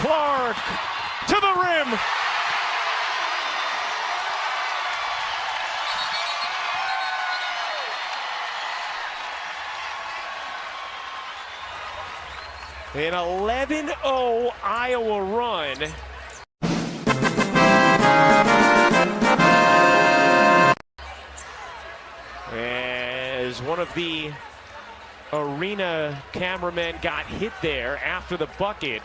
Clark to the rim. An 11-0 Iowa run. As one of the Arena cameraman got hit there after the bucket,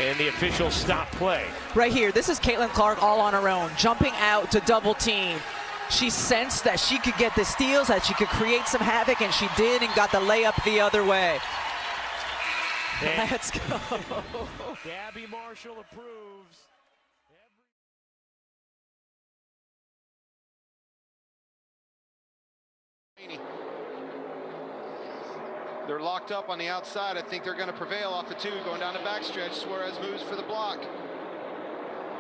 and the officials stopped play. Right here, this is Caitlin Clark all on her own, jumping out to double team. She sensed that she could get the steals, that she could create some havoc, and she did, and got the layup the other way. And let's go. Gabby Marshall approves. They're locked up on the outside. I think they're going to prevail off the two. Going down the backstretch. Suarez moves for the block.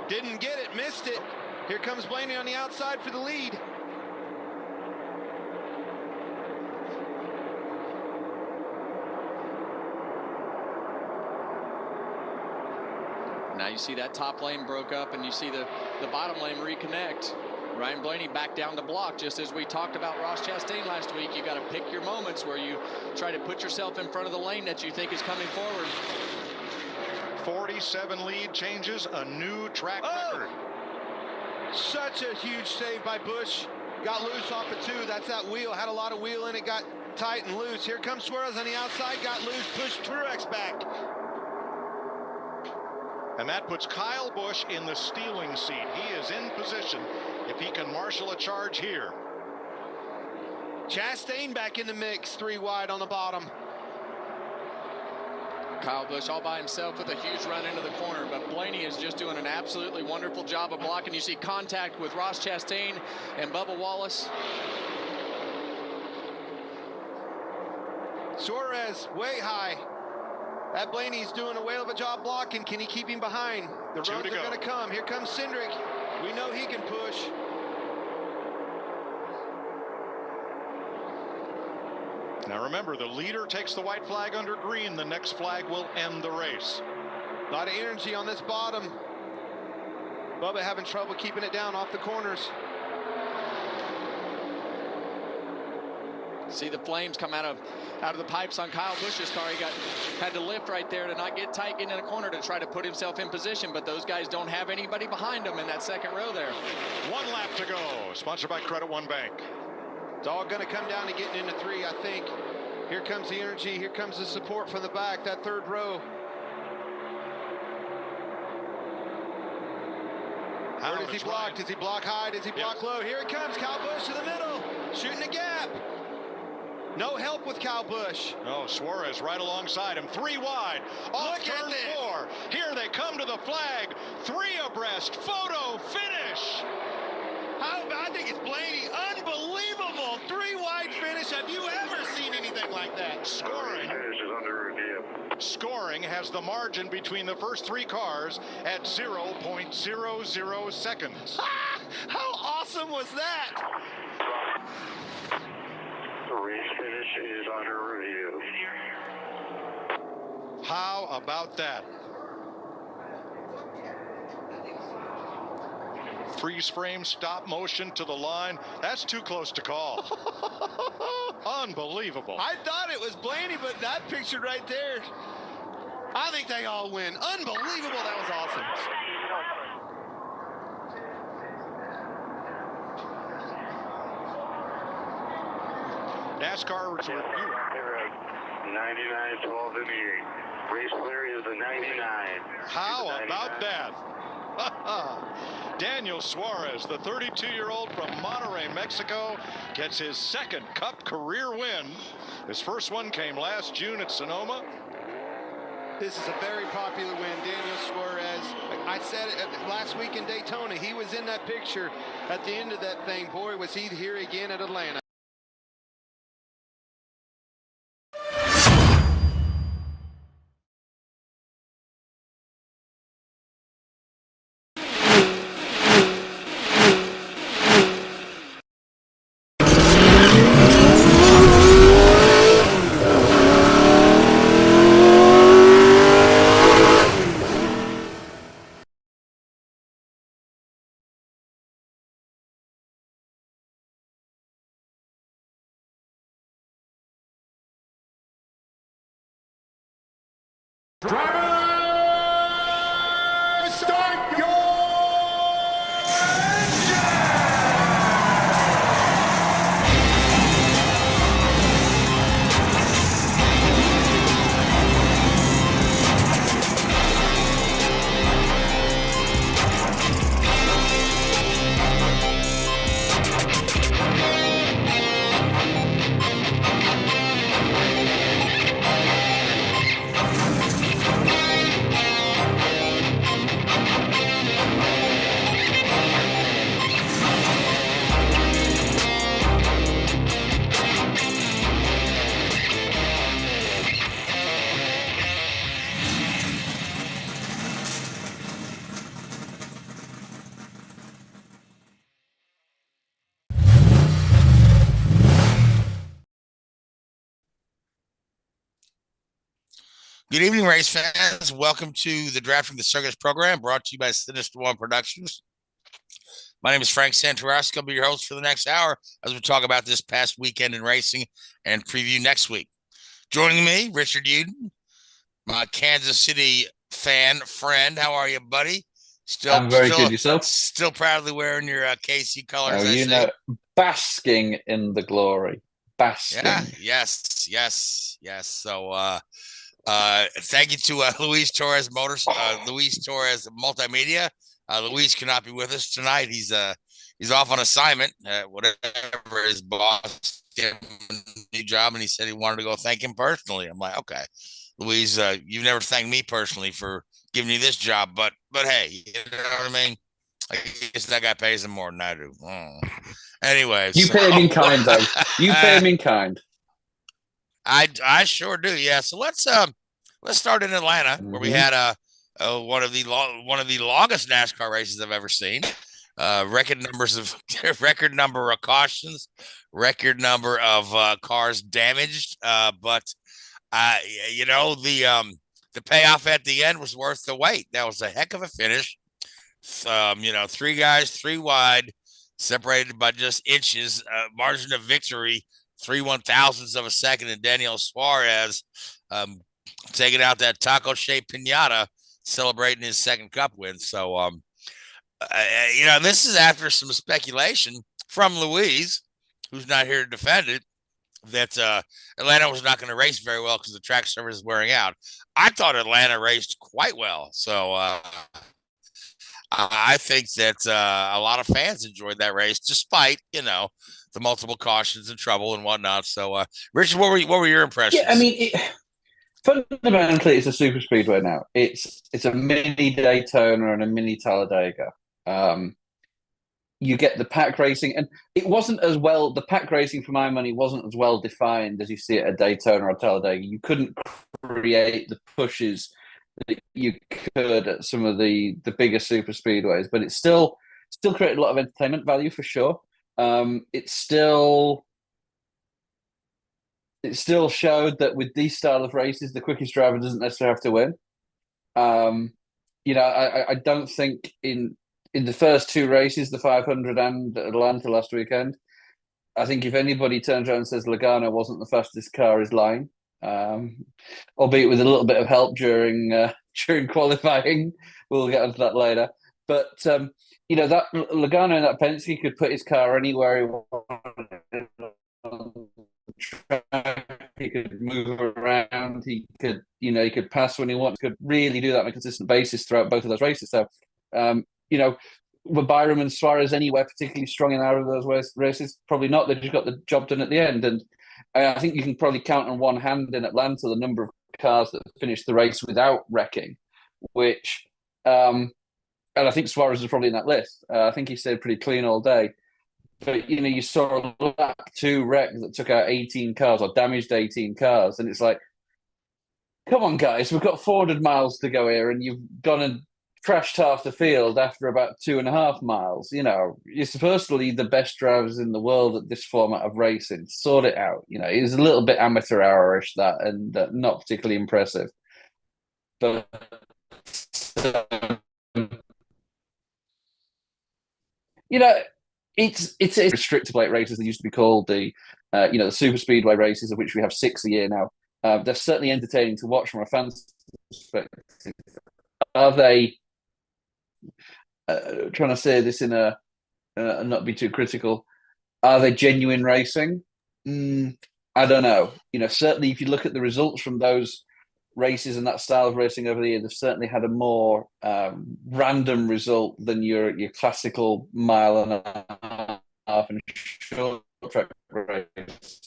Didn't get it. Missed it. Here comes Blaney on the outside for the lead. Now you see that top lane broke up, and you see the bottom lane reconnect. Ryan Blaney back down the block, just as we talked about Ross Chastain last week. You got to pick your moments where you try to put yourself in front of the lane that you think is coming forward. 47 lead changes, a new track record. Such a huge save by Busch. Got loose off the two. That's that wheel. Had a lot of wheel in it. Got tight and loose. Here comes Suarez on the outside. Got loose. Pushed Truex back. And that puts Kyle Busch in the stealing seat. He is in position if he can marshal a charge here. Chastain back in the mix. 3 wide on the bottom. Kyle Busch all by himself with a huge run into the corner, but Blaney is just doing an absolutely wonderful job of blocking. You see contact with Ross Chastain and Bubba Wallace. Suarez way high. That Blaney's doing a whale of a job blocking. Can he keep him behind? The runs are going to come. Here comes Cindric. We know he can push. Now remember, the leader takes the white flag under green. The next flag will end the race. A lot of energy on this bottom. Bubba having trouble keeping it down off the corners. See the flames come out of the pipes on Kyle Busch's car. He had to lift right there to not get tight, get in the corner to try to put himself in position, but those guys don't have anybody behind them in that second row there. 1 lap to go. Sponsored by Credit One Bank. It's all going to come down to getting into 3, I think. Here comes the energy. Here comes the support from the back, that third row. Where does he block? Does he block high? Does he block low? Here it comes. Kyle Busch in the middle. Shooting a gap. No help with Kyle Busch. Oh, Suarez right alongside him. 3 wide. Off turn 4. Here they come to the flag. 3 abreast. Photo finish. I think it's Blaney. Unbelievable. 3 wide finish. Have you ever seen anything like that? Scoring has the margin between the first 3 cars at 0.00 seconds. How awesome was that? The race finish is under review. How about that? Freeze frame, stop motion to the line. That's too close to call. Unbelievable. I thought it was Blaney, but that picture right there, I think they all win. Unbelievable. That was awesome. NASCAR review. 99, 12, and 8. Race clear is the 99. How about that? Daniel Suarez, the 32-year-old from Monterrey, Mexico, gets his 2nd Cup career win. His first one came last June at Sonoma. This is a very popular win. Daniel Suarez. I said it last week in Daytona. He was in that picture at the end of that thing. Boy, was he here again at Atlanta. Drivers, start your engine! Good evening, race fans. Welcome to the Drafting the Circus program brought to you by Sinister One Productions. My name is Frank Santarowski. I'll be your host for the next hour as we talk about this past weekend in racing and preview next week. Joining me, Richard Uden, my Kansas City fan friend. How are you, buddy? I'm very good. Yourself? Still proudly wearing your KC colors. Basking in the glory. Basking. Yeah, yes. So, thank you to Luis Torres Luis Torres Multimedia. Luis cannot be with us tonight. He's off on assignment, whatever his boss gave him a new job, and he said he wanted to go thank him personally. I'm like, okay, Luis, you've never thanked me personally for giving you this job, but hey, you know what I mean? I guess that guy pays him more than I do. Anyways, you pay him in kind, though. You pay him in kind. I sure do. Yeah. So let's start in Atlanta, where we had one of the longest NASCAR races I've ever seen. Record number of cautions, record number of cars damaged. But the payoff at the end was worth the wait. That was a heck of a finish. Three guys, three wide, separated by just inches. Margin of victory, 3/1000ths of a second, and Daniel Suarez taking out that taco-shaped pinata, celebrating his second Cup win. So, this is after some speculation from Louise, who's not here to defend it, that Atlanta was not going to race very well because the track surface is wearing out. I thought Atlanta raced quite well. So I think that a lot of fans enjoyed that race, despite, the multiple cautions and trouble and whatnot. So, Richard, what were your impressions? Yeah, I mean, fundamentally, it's a super speedway now. It's a mini Daytona and a mini Talladega. You get the pack racing, and it wasn't as well. The pack racing, for my money, wasn't as well defined as you see it at Daytona or Talladega. You couldn't create the pushes that you could at some of the bigger super speedways, but it still created a lot of entertainment value for sure. It still showed that with these style of races, the quickest driver doesn't necessarily have to win. I don't think in the first two races, the 500 and Atlanta last weekend, I think if anybody turns around and says Logano wasn't the fastest car, is lying. Albeit with a little bit of help during qualifying. We'll get onto that later. But that Logano and that Penske could put his car anywhere he wanted. He could move around. He could pass when he wanted. Could really do that on a consistent basis throughout both of those races. So, were Byram and Suarez anywhere particularly strong in either of those races? Probably not. They just got the job done at the end. And I think you can probably count on one hand in Atlanta the number of cars that finished the race without wrecking, which, and I think Suarez was probably in that list. I think he stayed pretty clean all day. But, you saw a lap 2 wreck that took out 18 cars or damaged 18 cars. And it's like, come on, guys, we've got 400 miles to go here, and you've gone and crashed half the field after about 2.5 miles. You're supposed to lead the best drivers in the world at this format of racing. Sort it out. It was a little bit amateur hour-ish, that, and not particularly impressive. But it's restricted plate races. They used to be called the super speedway races, of which we have 6 a year now. They're certainly entertaining to watch from a fan's perspective. Are they? Trying to say this in a not be too critical. Are they genuine racing? I don't know. Certainly if you look at the results from those races and that style of racing over the year, they've certainly had a more random result than your classical mile and a half and short track race.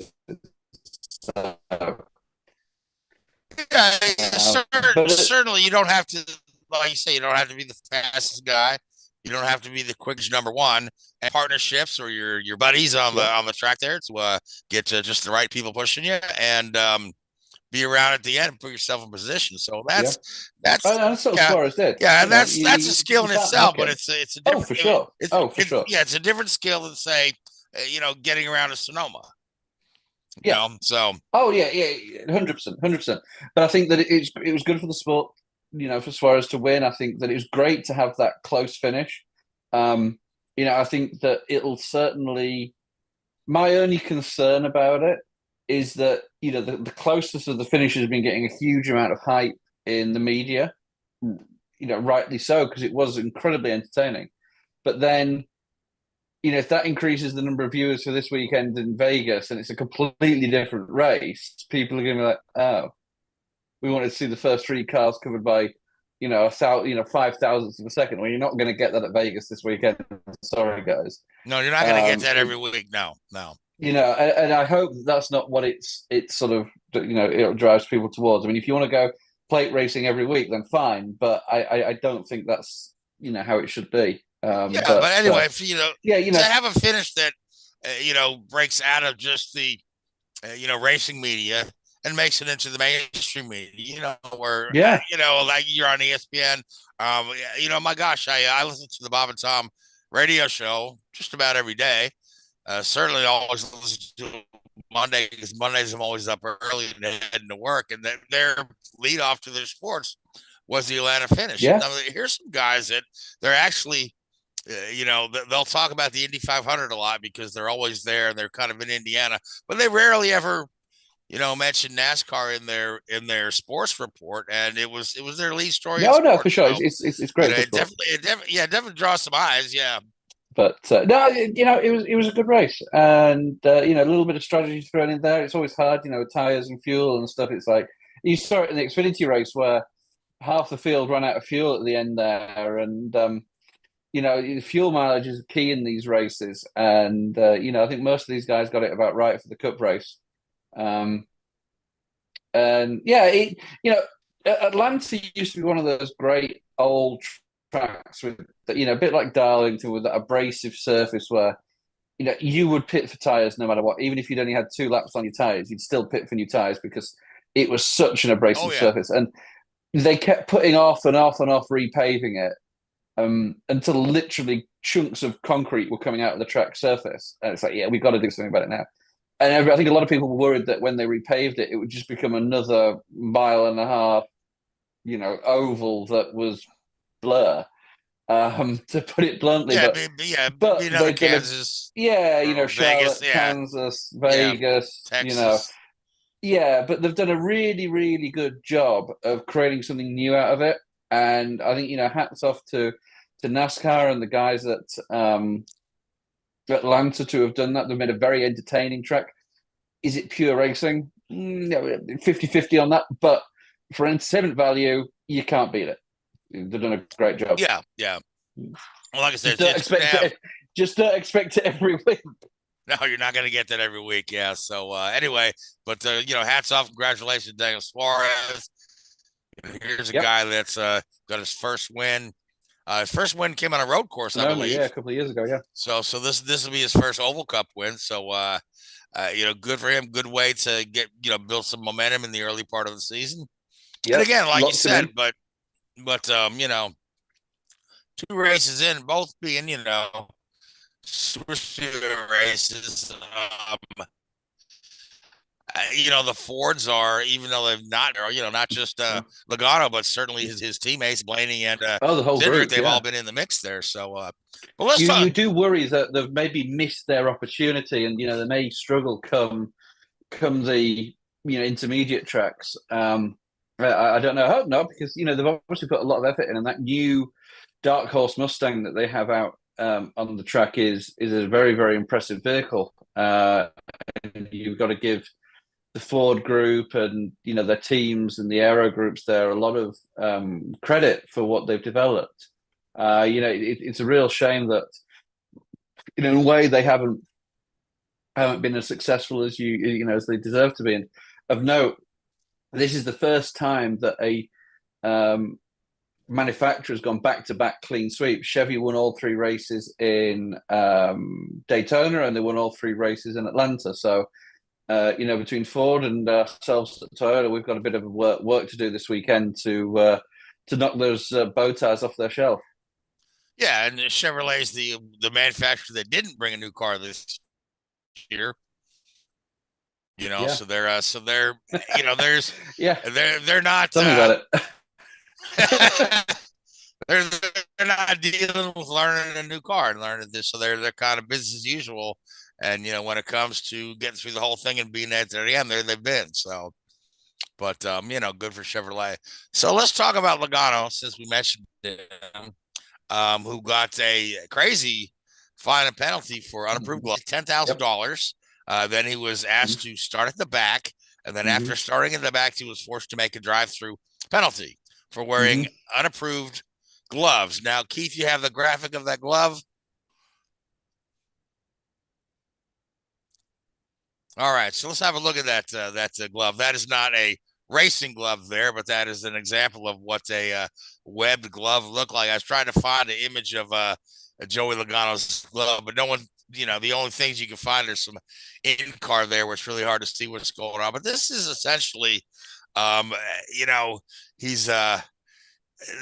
Certainly you don't have to, like you say, you don't have to be the fastest guy. You don't have to be the quickest number one. And partnerships or your buddies on the track there to get to just the right people pushing you and be around at the end and put yourself in position. So that's what Suarez did. Yeah, and that's a skill in itself, but it's a different, for sure. For sure. Yeah, it's a different skill than say, getting around a Sonoma. Yeah. So. Oh yeah, 100%, 100%. But I think that it was good for the sport, for Suarez to win. I think that it was great to have that close finish. I think that it'll certainly. My only concern about it is that the closeness of the finish has been getting a huge amount of hype in the media, rightly so, because it was incredibly entertaining. But then, if that increases the number of viewers for this weekend in Vegas and it's a completely different race, people are going to be like, oh, we wanted to see the first three cars covered by, 5 thousandths of a second. Well, you're not going to get that at Vegas this weekend. Sorry, guys. No, you're not going to get that every week. No. And I hope that's not what it's sort of, it drives people towards. I mean, if you want to go plate racing every week, then fine. But I don't think that's, how it should be. But anyway, to have a finish that, breaks out of just the, racing media and makes it into the mainstream media, where, like you're on ESPN. My gosh, I listen to the Bob and Tom radio show just about every day. Certainly always listen to Monday, because Mondays I'm always up early and heading to work, and their lead off to their sports was the Atlanta finish. Yeah. Now, here's some guys that they're actually, they'll talk about the Indy 500 a lot because they're always there and they're kind of in Indiana, but they rarely ever, mention NASCAR in their sports report, and it was their lead story. No, for sure, it's great. It definitely draws some eyes. Yeah. But no, it was a good race, and a little bit of strategy thrown in there. It's always hard, with tires and fuel and stuff. It's like you saw it in the Xfinity race where half the field ran out of fuel at the end there, and the fuel mileage is key in these races. And I think most of these guys got it about right for the Cup race. And Atlanta used to be one of those great old tracks with, a bit like Darlington, with that abrasive surface where, you would pit for tires no matter what. Even if you'd only had 2 laps on your tires, you'd still pit for new tires because it was such an abrasive surface. And they kept putting off and off and off repaving it until literally chunks of concrete were coming out of the track surface. And it's like, we've got to do something about it now. And I think a lot of people were worried that when they repaved it, it would just become another 1.5 mile, oval that was blur, to put it bluntly. But they Kansas. Charlotte, Vegas, Kansas, Vegas, Texas. But they've done a really, really good job of creating something new out of it. And I think, hats off to NASCAR and the guys at Atlanta to have done that. They've made a very entertaining track. Is it pure racing? 50-50 on that. But for entertainment value, you can't beat it. They've done a great job. Yeah. Well, like I said, just don't expect it every week. No, you're not going to get that every week. Yeah. So anyway, but hats off, congratulations, Daniel Suarez. Here's a guy that's got his first win. His first win came on a road course, I believe. Yeah, a couple of years ago. Yeah. So this will be his first Oval Cup win. So good for him. Good way to get build some momentum in the early part of the season. Yep. And again, like you said, but 2 races in, both being super races. The Fords are, even though they've not, not just Logano, but certainly his teammates, Blaney and the whole Sebring, group, they've all been in the mix there. So, but let's you do worry that they've maybe missed their opportunity, and they may struggle come the intermediate tracks. I don't know. I hope not, because they've obviously put a lot of effort in, and that new Dark Horse Mustang that they have out on the track is a very, very impressive vehicle. You've got to give the Ford group and their teams and the aero groups there a lot of credit for what they've developed. It's a real shame that in a way they haven't been as successful as as they deserve to be. And of note, this is the first time that a manufacturer has gone back-to-back clean sweep. Chevy won all 3 races in Daytona, and they won all 3 races in Atlanta. So, between Ford and ourselves at Toyota, we've got a bit of work to do this weekend to knock those bow ties off their shelf. Yeah, and Chevrolet's the manufacturer that didn't bring a new car this year. Yeah. So they're there's yeah, they're not. Tell me about it. they're not dealing with learning a new car and learning this, so they're kind of business as usual. And when it comes to getting through the whole thing and being at the end, they've been so. But good for Chevrolet. So let's talk about Logano, since we mentioned him, who got a crazy fine and penalty for unapproved gloves, $10,000. Then he was asked to start at the back, and then after starting at the back, he was forced to make a drive-through penalty for wearing unapproved gloves. Now, Keith, you have the graphic of that glove. All right, so let's have a look at that glove. That is not a racing glove there, but that is an example of what a webbed glove looked like. I was trying to find an image of Joey Logano's glove, but no one, the only things you can find are some in-car there where it's really hard to see what's going on. But this is essentially, he's the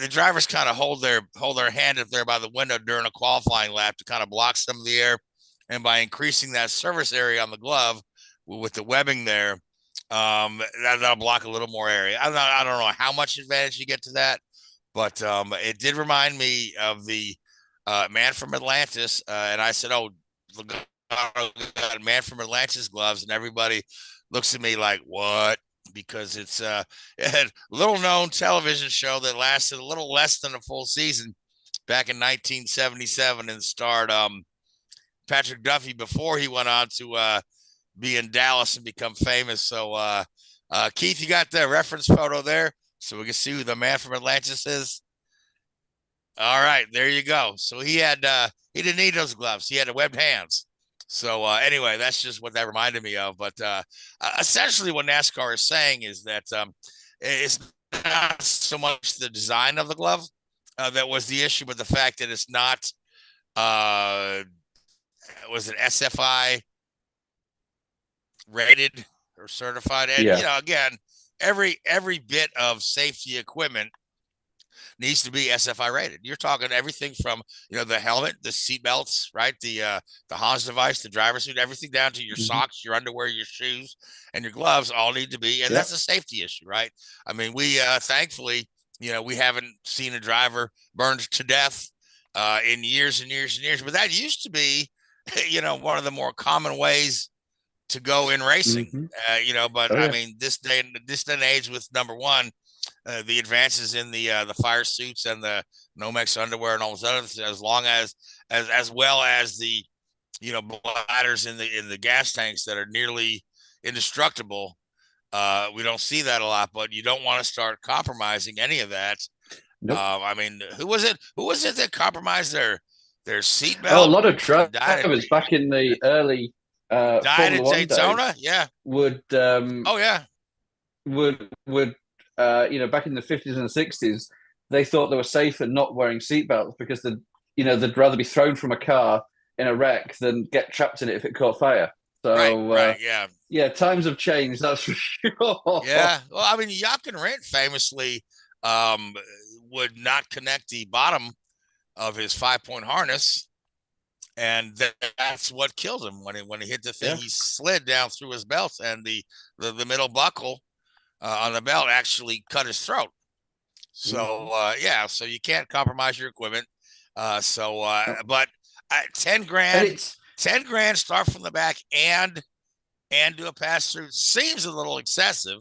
drivers kind of hold their hand up there by the window during a qualifying lap to kind of block some of the air, and by increasing that surface area on the glove with the webbing there, that'll block a little more area. I don't know how much advantage you get to that, but it did remind me of the man from Atlantis, and I said, "Oh, Logano got man from Atlantis gloves," and everybody looks at me like, "What?" Because it's a little-known television show that lasted a little less than a full season back in 1977 and starred Patrick Duffy before he went on to be in Dallas and become famous. So, Keith, you got the reference photo there, so we can see who the man from Atlantis is. All right, there you go. So he didn't need those gloves. He had webbed hands. So anyway, that's just what that reminded me of. But essentially what NASCAR is saying is that it's not so much the design of the glove that was the issue, but the fact that it's not, was it SFI rated or certified? And, again, every bit of safety equipment needs to be SFI rated. You're talking everything from, the helmet, the seat belts, right? The Hans device, the driver's suit, everything down to your socks, your underwear, your shoes, and your gloves all need to be, and that's a safety issue, right? I mean, we, thankfully, we haven't seen a driver burned to death in years and years and years, but that used to be, one of the more common ways to go in racing, but I mean, this day and age with number one, the advances in the fire suits and the Nomex underwear and all those other things, as well as the bladders in the gas tanks that are nearly indestructible. We don't see that a lot, but you don't want to start compromising any of that. Nope. I mean, who was it that compromised their seatbelt? Oh, a lot of drivers back in the early died in Daytona. Yeah. Would back in the 50s and 60s, they thought they were safer not wearing seatbelts because they'd rather be thrown from a car in a wreck than get trapped in it if it caught fire. So right, yeah, times have changed, that's for sure. Yeah, well, I mean, Jochen Rindt famously would not connect the bottom of his 5-point harness, and that's what killed him when he hit the thing. He slid down through his belt, and the middle buckle on the belt actually cut his throat. So so you can't compromise your equipment. But $10,000 start from the back and do a pass through seems a little excessive.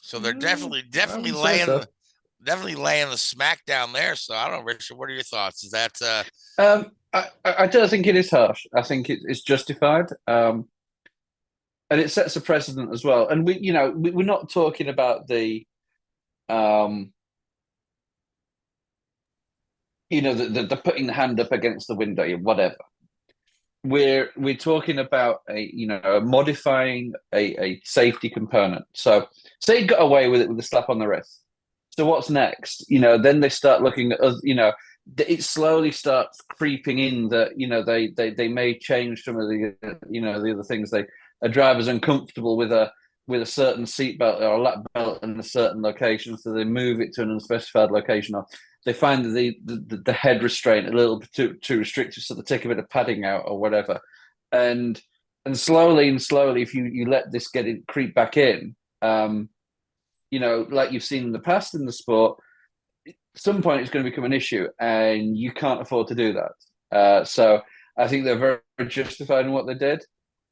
So they're definitely laying the smack down there. So I don't know, Richard, what are your thoughts? Is that I don't think it is harsh. I think it's justified. And it sets a precedent as well. And we're not talking about the the putting the hand up against the window, whatever. We're talking about modifying a safety component. So say you got away with it with a slap on the wrist. So what's next? Then they start looking at it slowly starts creeping in that they may change some of the the other things. A driver's uncomfortable with a certain seatbelt or a lap belt in a certain location, so they move it to an unspecified location, or they find the head restraint a little bit too restrictive, so they take a bit of padding out or whatever. And And slowly, if you let this creep back in, like you've seen in the past in the sport, at some point it's going to become an issue, and you can't afford to do that. So I think they're very, very justified in what they did.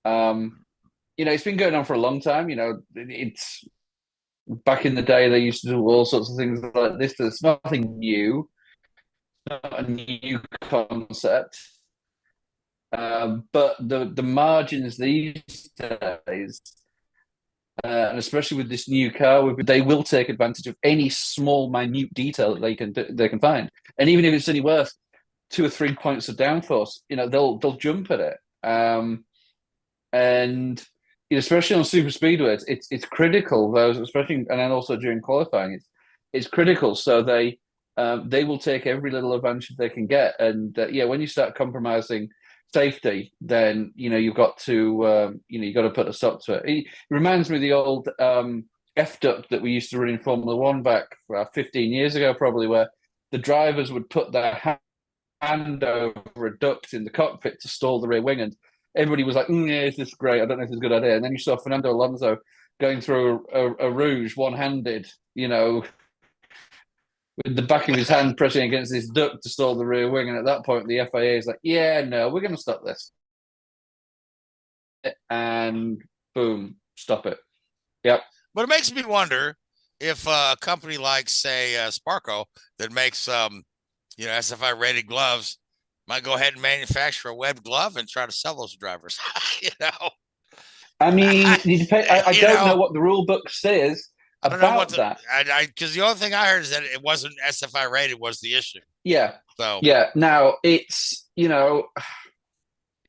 It's been going on for a long time. It's back in the day they used to do all sorts of things like this. There's nothing new, not a new concept. But the margins these days, and especially with this new car, they will take advantage of any small, minute detail that they can find, and even if it's only worth 2 or 3 points of downforce, they'll jump at it. And especially on super speedways, it's critical. Those, especially, and then also during qualifying, it's critical. So they will take every little advantage they can get. And when you start compromising safety, then you've got to put a stop to it. It reminds me of the old F-duct that we used to run in Formula One back 15 years ago, probably, where the drivers would put their hand over a duct in the cockpit to stall the rear wing, and everybody was like, "Yeah, this is great. I don't know if it's a good idea." And then you saw Fernando Alonso going through a rouge one-handed, with the back of his hand pressing against this duct to stall the rear wing. And at that point, the FIA is like, "Yeah, no, we're going to stop this." And boom, stop it. Yep. But it makes me wonder if a company like, say, Sparco, that makes SFI rated gloves, might go ahead and manufacture a webbed glove and try to sell those drivers. I mean, I don't know what the rule book says about that. Because the only thing I heard is that it wasn't SFI rated was the issue. Yeah. So yeah. Now it's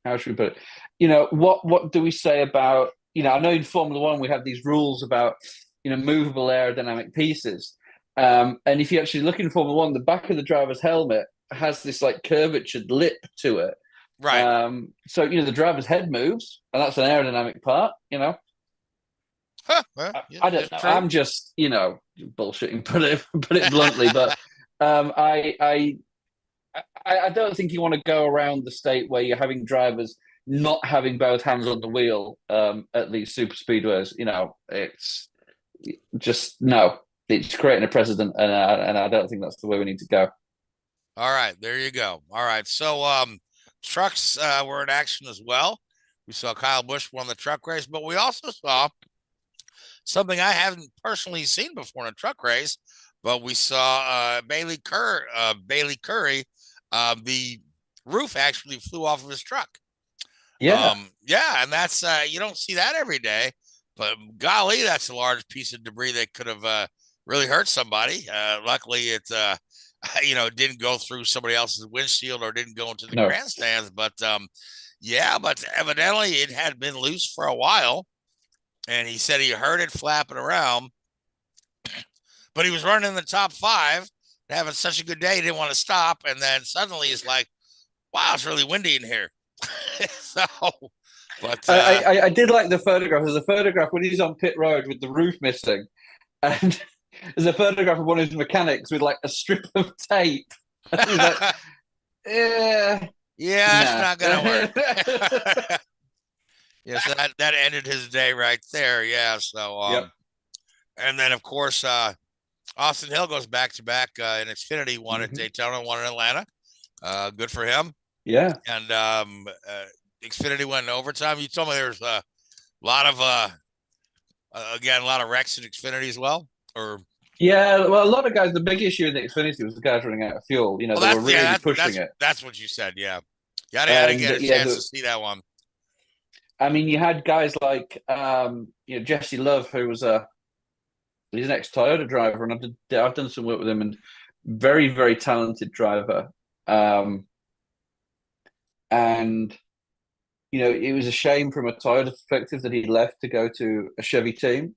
how should we put it? What do we say about I know in Formula One we have these rules about movable aerodynamic pieces, and if you actually look in Formula One, the back of the driver's helmet has this like curvatured lip to it, right? So the driver's head moves, and that's an aerodynamic part. Huh, well, I don't know. True. I'm just bullshitting, put it bluntly, but I don't think you want to go around the state where you're having drivers not having both hands on the wheel at these super speedways. It's just no. It's creating a precedent, and I don't think that's the way we need to go. All right, there you go. All right, so trucks were in action as well. We saw Kyle Busch won the truck race, but we also saw something I haven't personally seen before in a truck race. But we saw Bailey Curry. The roof actually flew off of his truck. Yeah, and that's you don't see that every day. But golly, that's a large piece of debris that could have really hurt somebody. Luckily, it didn't go through somebody else's windshield or didn't go into the grandstands. But but evidently it had been loose for a while, and he said he heard it flapping around. But he was running in the top 5, having such a good day, he didn't want to stop. And then suddenly he's like, "Wow, it's really windy in here." But I did like the photograph. There's a photograph when he's on pit road with the roof missing, and there's a photograph of one of his mechanics with like a strip of tape. He's like, it's not gonna work. So that ended his day right there. Yeah. So and then of course Austin Hill goes back to back in Xfinity, won at Daytona, won in Atlanta. Good for him. Yeah. And Xfinity went in overtime. You told me there's a lot of wrecks in Xfinity as well, or yeah, well, a lot of guys. The big issue in the Xfinity was the guys running out of fuel. They were really pushing it. That's what you said. Yeah, you had to get a chance to see that one. I mean, you had guys like Jesse Love, who was he's an ex-Toyota driver, and I've done some work with him, and very, very talented driver. And it was a shame from a Toyota perspective that he left to go to a Chevy team.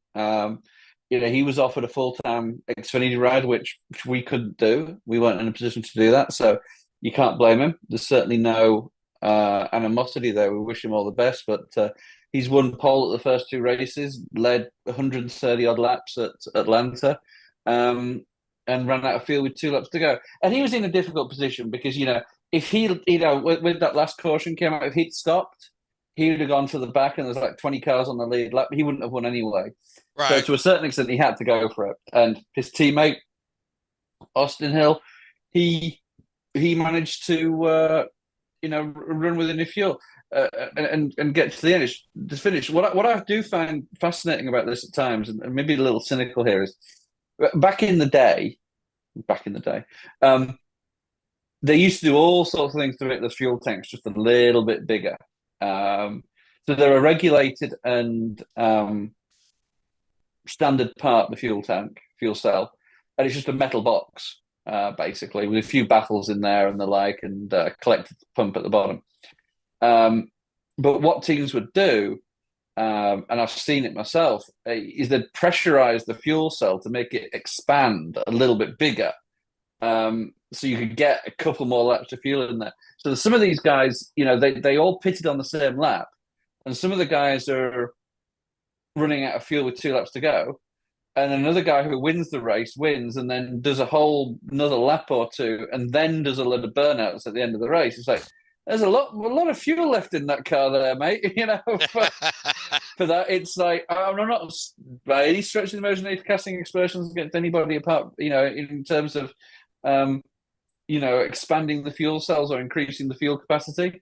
He was offered a full-time Xfinity ride, which we couldn't do. We weren't in a position to do that, so you can't blame him. There's certainly no animosity there. We wish him all the best, but he's won pole at the first 2 races, led 130-odd laps at Atlanta, and ran out of field with 2 laps to go. And he was in a difficult position because, if he, with that last caution came out, if he'd stopped, he would have gone to the back and there's like 20 cars on the lead lap. He wouldn't have won anyway. Right. So to a certain extent, he had to go for it. And his teammate, Austin Hill, he managed to run with enough fuel and get to the finish. What I do find fascinating about this at times, and maybe a little cynical here, is back in the day, they used to do all sorts of things to make the fuel tanks just a little bit bigger. So they're a regulated and standard part of the fuel cell, and it's just a metal box, basically, with a few baffles in there and the like, and a collector pump at the bottom. But what teams would do, and I've seen it myself, is they'd pressurize the fuel cell to make it expand a little bit bigger, so you could get a couple more laps of fuel in there. So some of these guys, they all pitted on the same lap, and some of the guys are running out of fuel with 2 laps to go, and another guy who wins the race wins and then does another lap or two and then does a lot of burnouts at the end of the race. It's like, there's a lot of fuel left in that car there, mate. For that, it's like, I'm not by any stretch of the imagination casting aspersions against anybody apart, in terms of expanding the fuel cells or increasing the fuel capacity.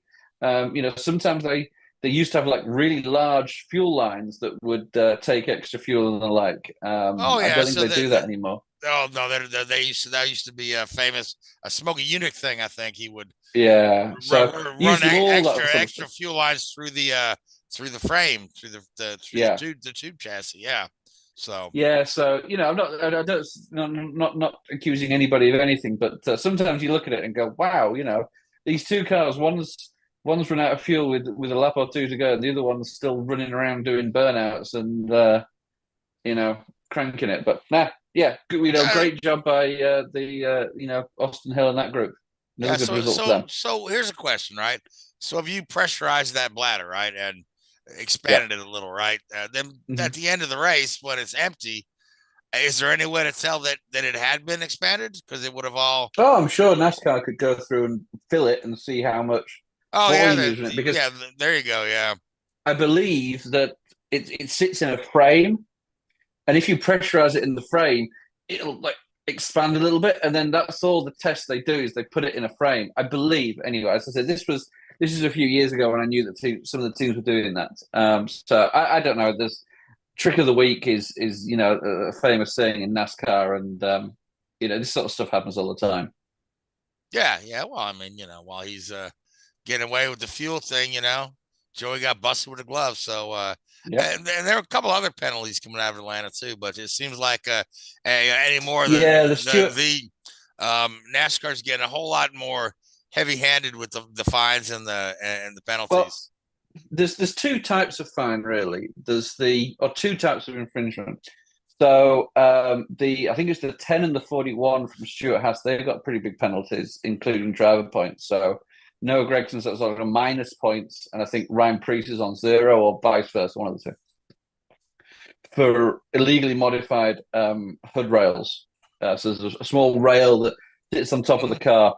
Sometimes they used to have like really large fuel lines that would take extra fuel and the like. I don't think they do that anymore. Oh no, that used to be a famous Smokey Unique thing. I think he would run extra fuel lines through the frame, through the tube chassis. Yeah. So I'm not accusing anybody of anything, but sometimes you look at it and go, wow, these 2 cars, one's run out of fuel with a lap or 2 to go, and the other one's still running around doing burnouts and cranking it. But great job by Austin Hill and that group. So here's a question, right? So if you pressurize that bladder, right, and expanded it a little, right, then at the end of the race when it's empty, is there any way to tell that it had been expanded? Because it would have all. Oh, I'm sure NASCAR could go through and fill it and see how much. Oh yeah, there you go. Yeah, I believe that it sits in a frame, and if you pressurize it in the frame, it'll like expand a little bit, and then that's all the test they do is they put it in a frame. I believe, anyway. As I said, this is a few years ago when I knew that some of the teams were doing that. So I don't know. There's trick of the week is a famous saying in NASCAR, and this sort of stuff happens all the time. Yeah. Well, I mean, while he's getting away with the fuel thing, Joey got busted with a glove. So, and there are a couple other penalties coming out of Atlanta too, but it seems like anymore the NASCAR's getting a whole lot more heavy-handed with the fines and the penalties. Well, there's 2 types of fine really. There's 2 types of infringement. So I think it's the 10 and the 41 from Stuart Haas. They've got pretty big penalties, including driver points. So Noah Gregson's at sort of minus points, and I think Ryan Preece is on 0 or vice versa, one of the 2, for illegally modified hood rails. So there's a small rail that sits on top of the car,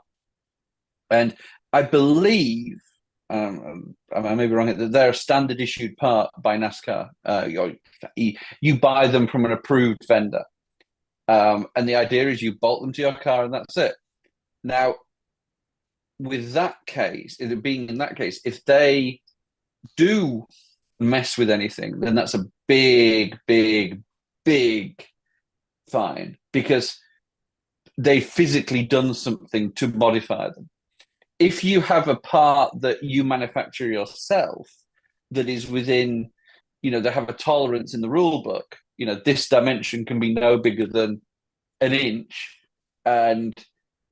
and I believe, I may be wrong, that they're a standard issued part by NASCAR. You buy them from an approved vendor, and the idea is you bolt them to your car, and that's it. Now, with that case, if they do mess with anything, then that's a big, big, big fine, because they physically done something to modify them. If you have a part that you manufacture yourself that is within, they have a tolerance in the rule book, this dimension can be no bigger than an inch, and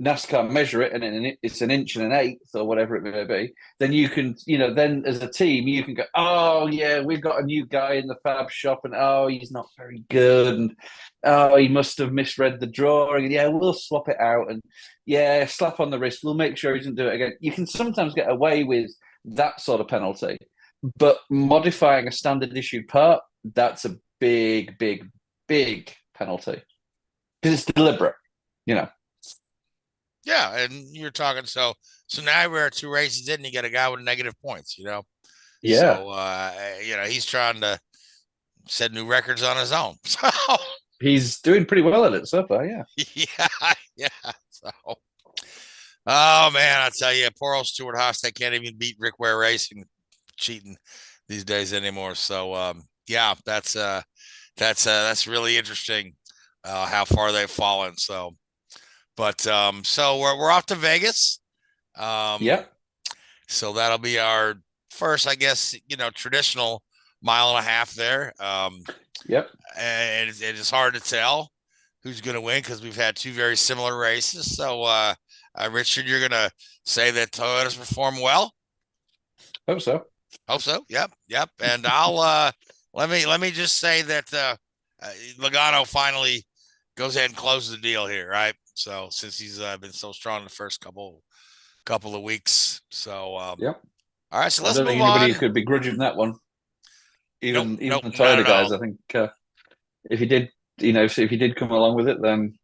NASCAR measure it, and it's an inch and an eighth or whatever it may be, then you can, then as a team, you can go, oh yeah, we've got a new guy in the fab shop, and oh, he's not very good, and oh, he must have misread the drawing, and yeah, we'll swap it out, and yeah, slap on the wrist, we'll make sure he doesn't do it again. You can sometimes get away with that sort of penalty, but modifying a standard issued part, that's a big, big, big penalty, because it's deliberate, Yeah, and you're talking so now we're 2 races in, and you got a guy with negative points. Yeah. So, he's trying to set new records on his own. So he's doing pretty well at it so far, yeah. yeah. So, oh man, I tell you, poor old Stuart Haas, they can't even beat Rick Ware Racing cheating these days anymore. So, yeah, that's really interesting how far they've fallen. So, but so we're off to Vegas. Yep. So that'll be our first, I guess, traditional mile and a half there. Yep. And it is hard to tell who's going to win because we've had two very similar races. So, Richard, you're going to say that Toyota's performed well? Hope so. Hope so. Yep. And I'll let me just say that Logano finally goes ahead and closes the deal here, right? So since he's been so strong the first couple of weeks. So yep. All right, so let's move on. I don't think anybody could begrudge him that one. Even the Toyota guys, I think if he did, if he did come along with it, then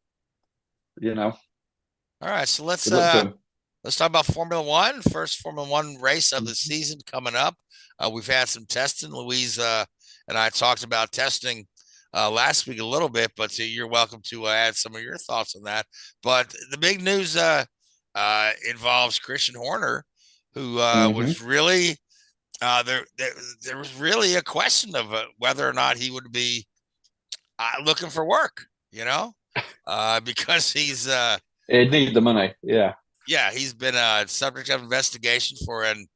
All right, so let's talk about Formula One. First Formula One race of the season coming up. We've had some testing. Louise and I talked about testing last week a little bit, but you're welcome to add some of your thoughts on that. But the big news involves Christian Horner, who was really there was really a question of whether or not he would be looking for work, because he's he'd need the money. Yeah, he's been subject of investigation for an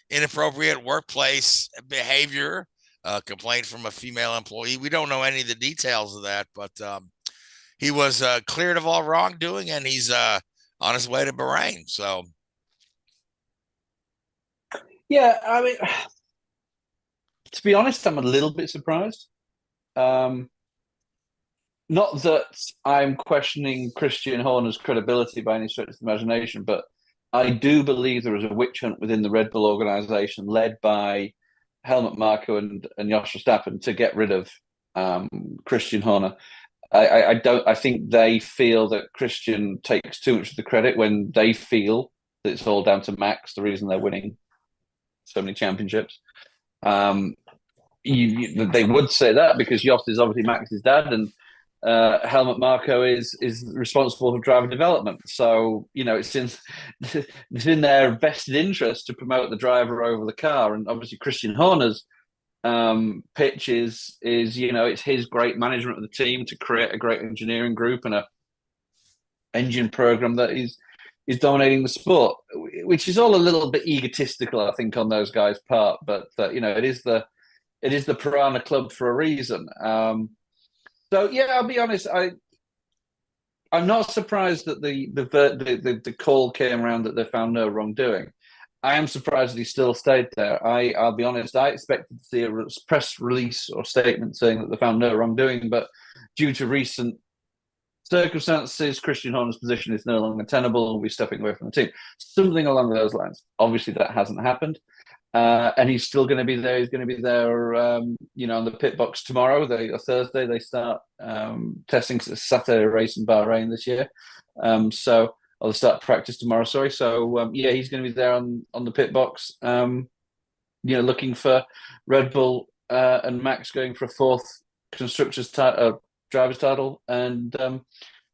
inappropriate workplace behavior complaint from a female employee. We don't know any of the details of that, but he was cleared of all wrongdoing, and he's on his way to Bahrain. So, yeah, I mean, to be honest, I'm a little bit surprised. Not that I'm questioning Christian Horner's credibility by any stretch of the imagination, but I do believe there was a witch hunt within the Red Bull organization led by Helmut Marko and Jos Verstappen to get rid of Christian Horner. I think they feel that Christian takes too much of the credit when they feel that it's all down to Max, the reason they're winning so many championships. They would say that because Jos is obviously Max's dad, and Helmut Marko is responsible for driver development. So it's in their vested interest to promote the driver over the car. And obviously Christian Horner's pitch is it's his great management of the team to create a great engineering group and a engine program that is dominating the sport, which is all a little bit egotistical, I think, on those guys' part. But it is the Piranha Club for a reason. So yeah, I'll be honest. I'm not surprised that the call came around that they found no wrongdoing. I am surprised that he still stayed there. I'll be honest. I expected to see a press release or statement saying that they found no wrongdoing, but due to recent circumstances, Christian Horner's position is no longer tenable, and we're stepping away from the team. Something along those lines. Obviously, that hasn't happened. And he's still going to be there. He's going to be there, on the pit box tomorrow. Thursday they start testing. Saturday race in Bahrain this year. So they'll start practice tomorrow. Sorry. So he's going to be there on the pit box. Looking for Red Bull and Max going for a fourth constructors driver's title, and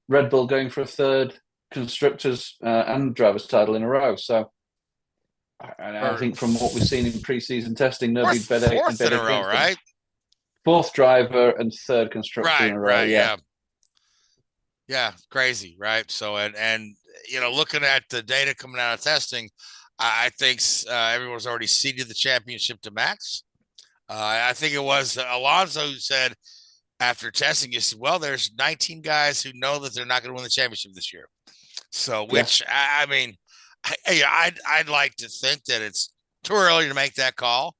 Red Bull going for a third constructors and driver's title in a row. So. And I think from what we've seen in pre-season testing, nobody's better fourth in a row, right? Fourth driver and third constructor in a row. Right, yeah, crazy, right? So, and looking at the data coming out of testing, I think everyone's already ceded the championship to Max. I think it was Alonso who said after testing, he said, "Well, there's 19 guys who know that they're not going to win the championship this year." So, which I mean. I'd like to think that it's too early to make that call,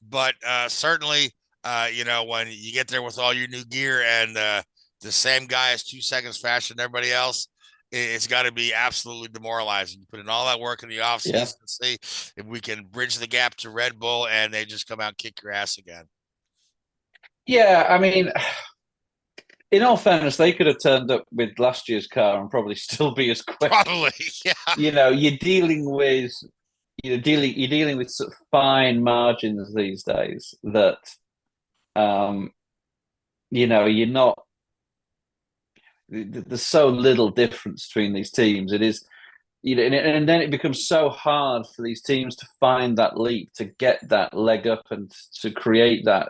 but certainly, when you get there with all your new gear and the same guy is 2 seconds faster than everybody else, it's got to be absolutely demoralizing. You put in all that work in the offseason to see if we can bridge the gap to Red Bull, and they just come out and kick your ass again. Yeah, I mean, in all fairness, they could have turned up with last year's car and probably still be as quick. Probably, yeah. You're dealing with, you're dealing with sort of fine margins these days that you're not. There's so little difference between these teams. It is, and then it becomes so hard for these teams to find that leap, to get that leg up, and to create that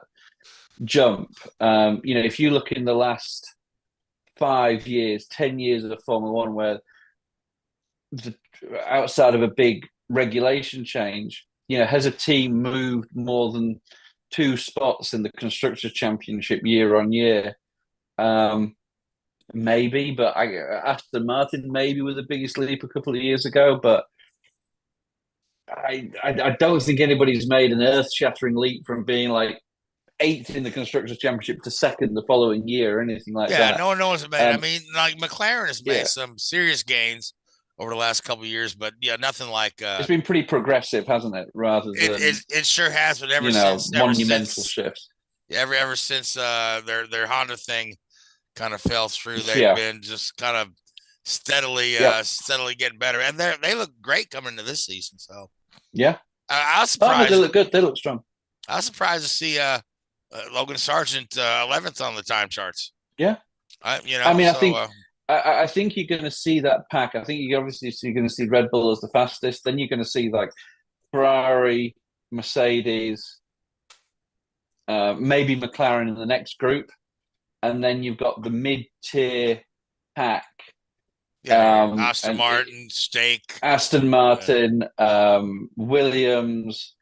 jump. If you look in the last 5 years, 10 years of the Formula One, where outside of a big regulation change, has a team moved more than 2 spots in the Constructors' Championship year on year? Maybe, but Aston Martin maybe was the biggest leap a couple of years ago, but I don't think anybody's made an earth-shattering leap from being like 8th in the Constructors' Championship to 2nd the following year or anything like that. Yeah, no one knows about it. I mean, like McLaren has made some serious gains over the last couple of years, but nothing like it's been pretty progressive, hasn't it? Rather than it sure has, but monumental shifts. Ever since their Honda thing kind of fell through, they've been just kind of steadily getting better, and they look great coming into this season. So I was surprised. They look good. They look strong. I was surprised to see Logan Sargent 11th on the time charts. Yeah, I think you're going to see that pack. I think you're going to see Red Bull as the fastest. Then you're going to see like Ferrari, Mercedes, maybe McLaren in the next group. And then you've got the mid-tier pack. Aston Martin, Stake. Aston Martin, Williams,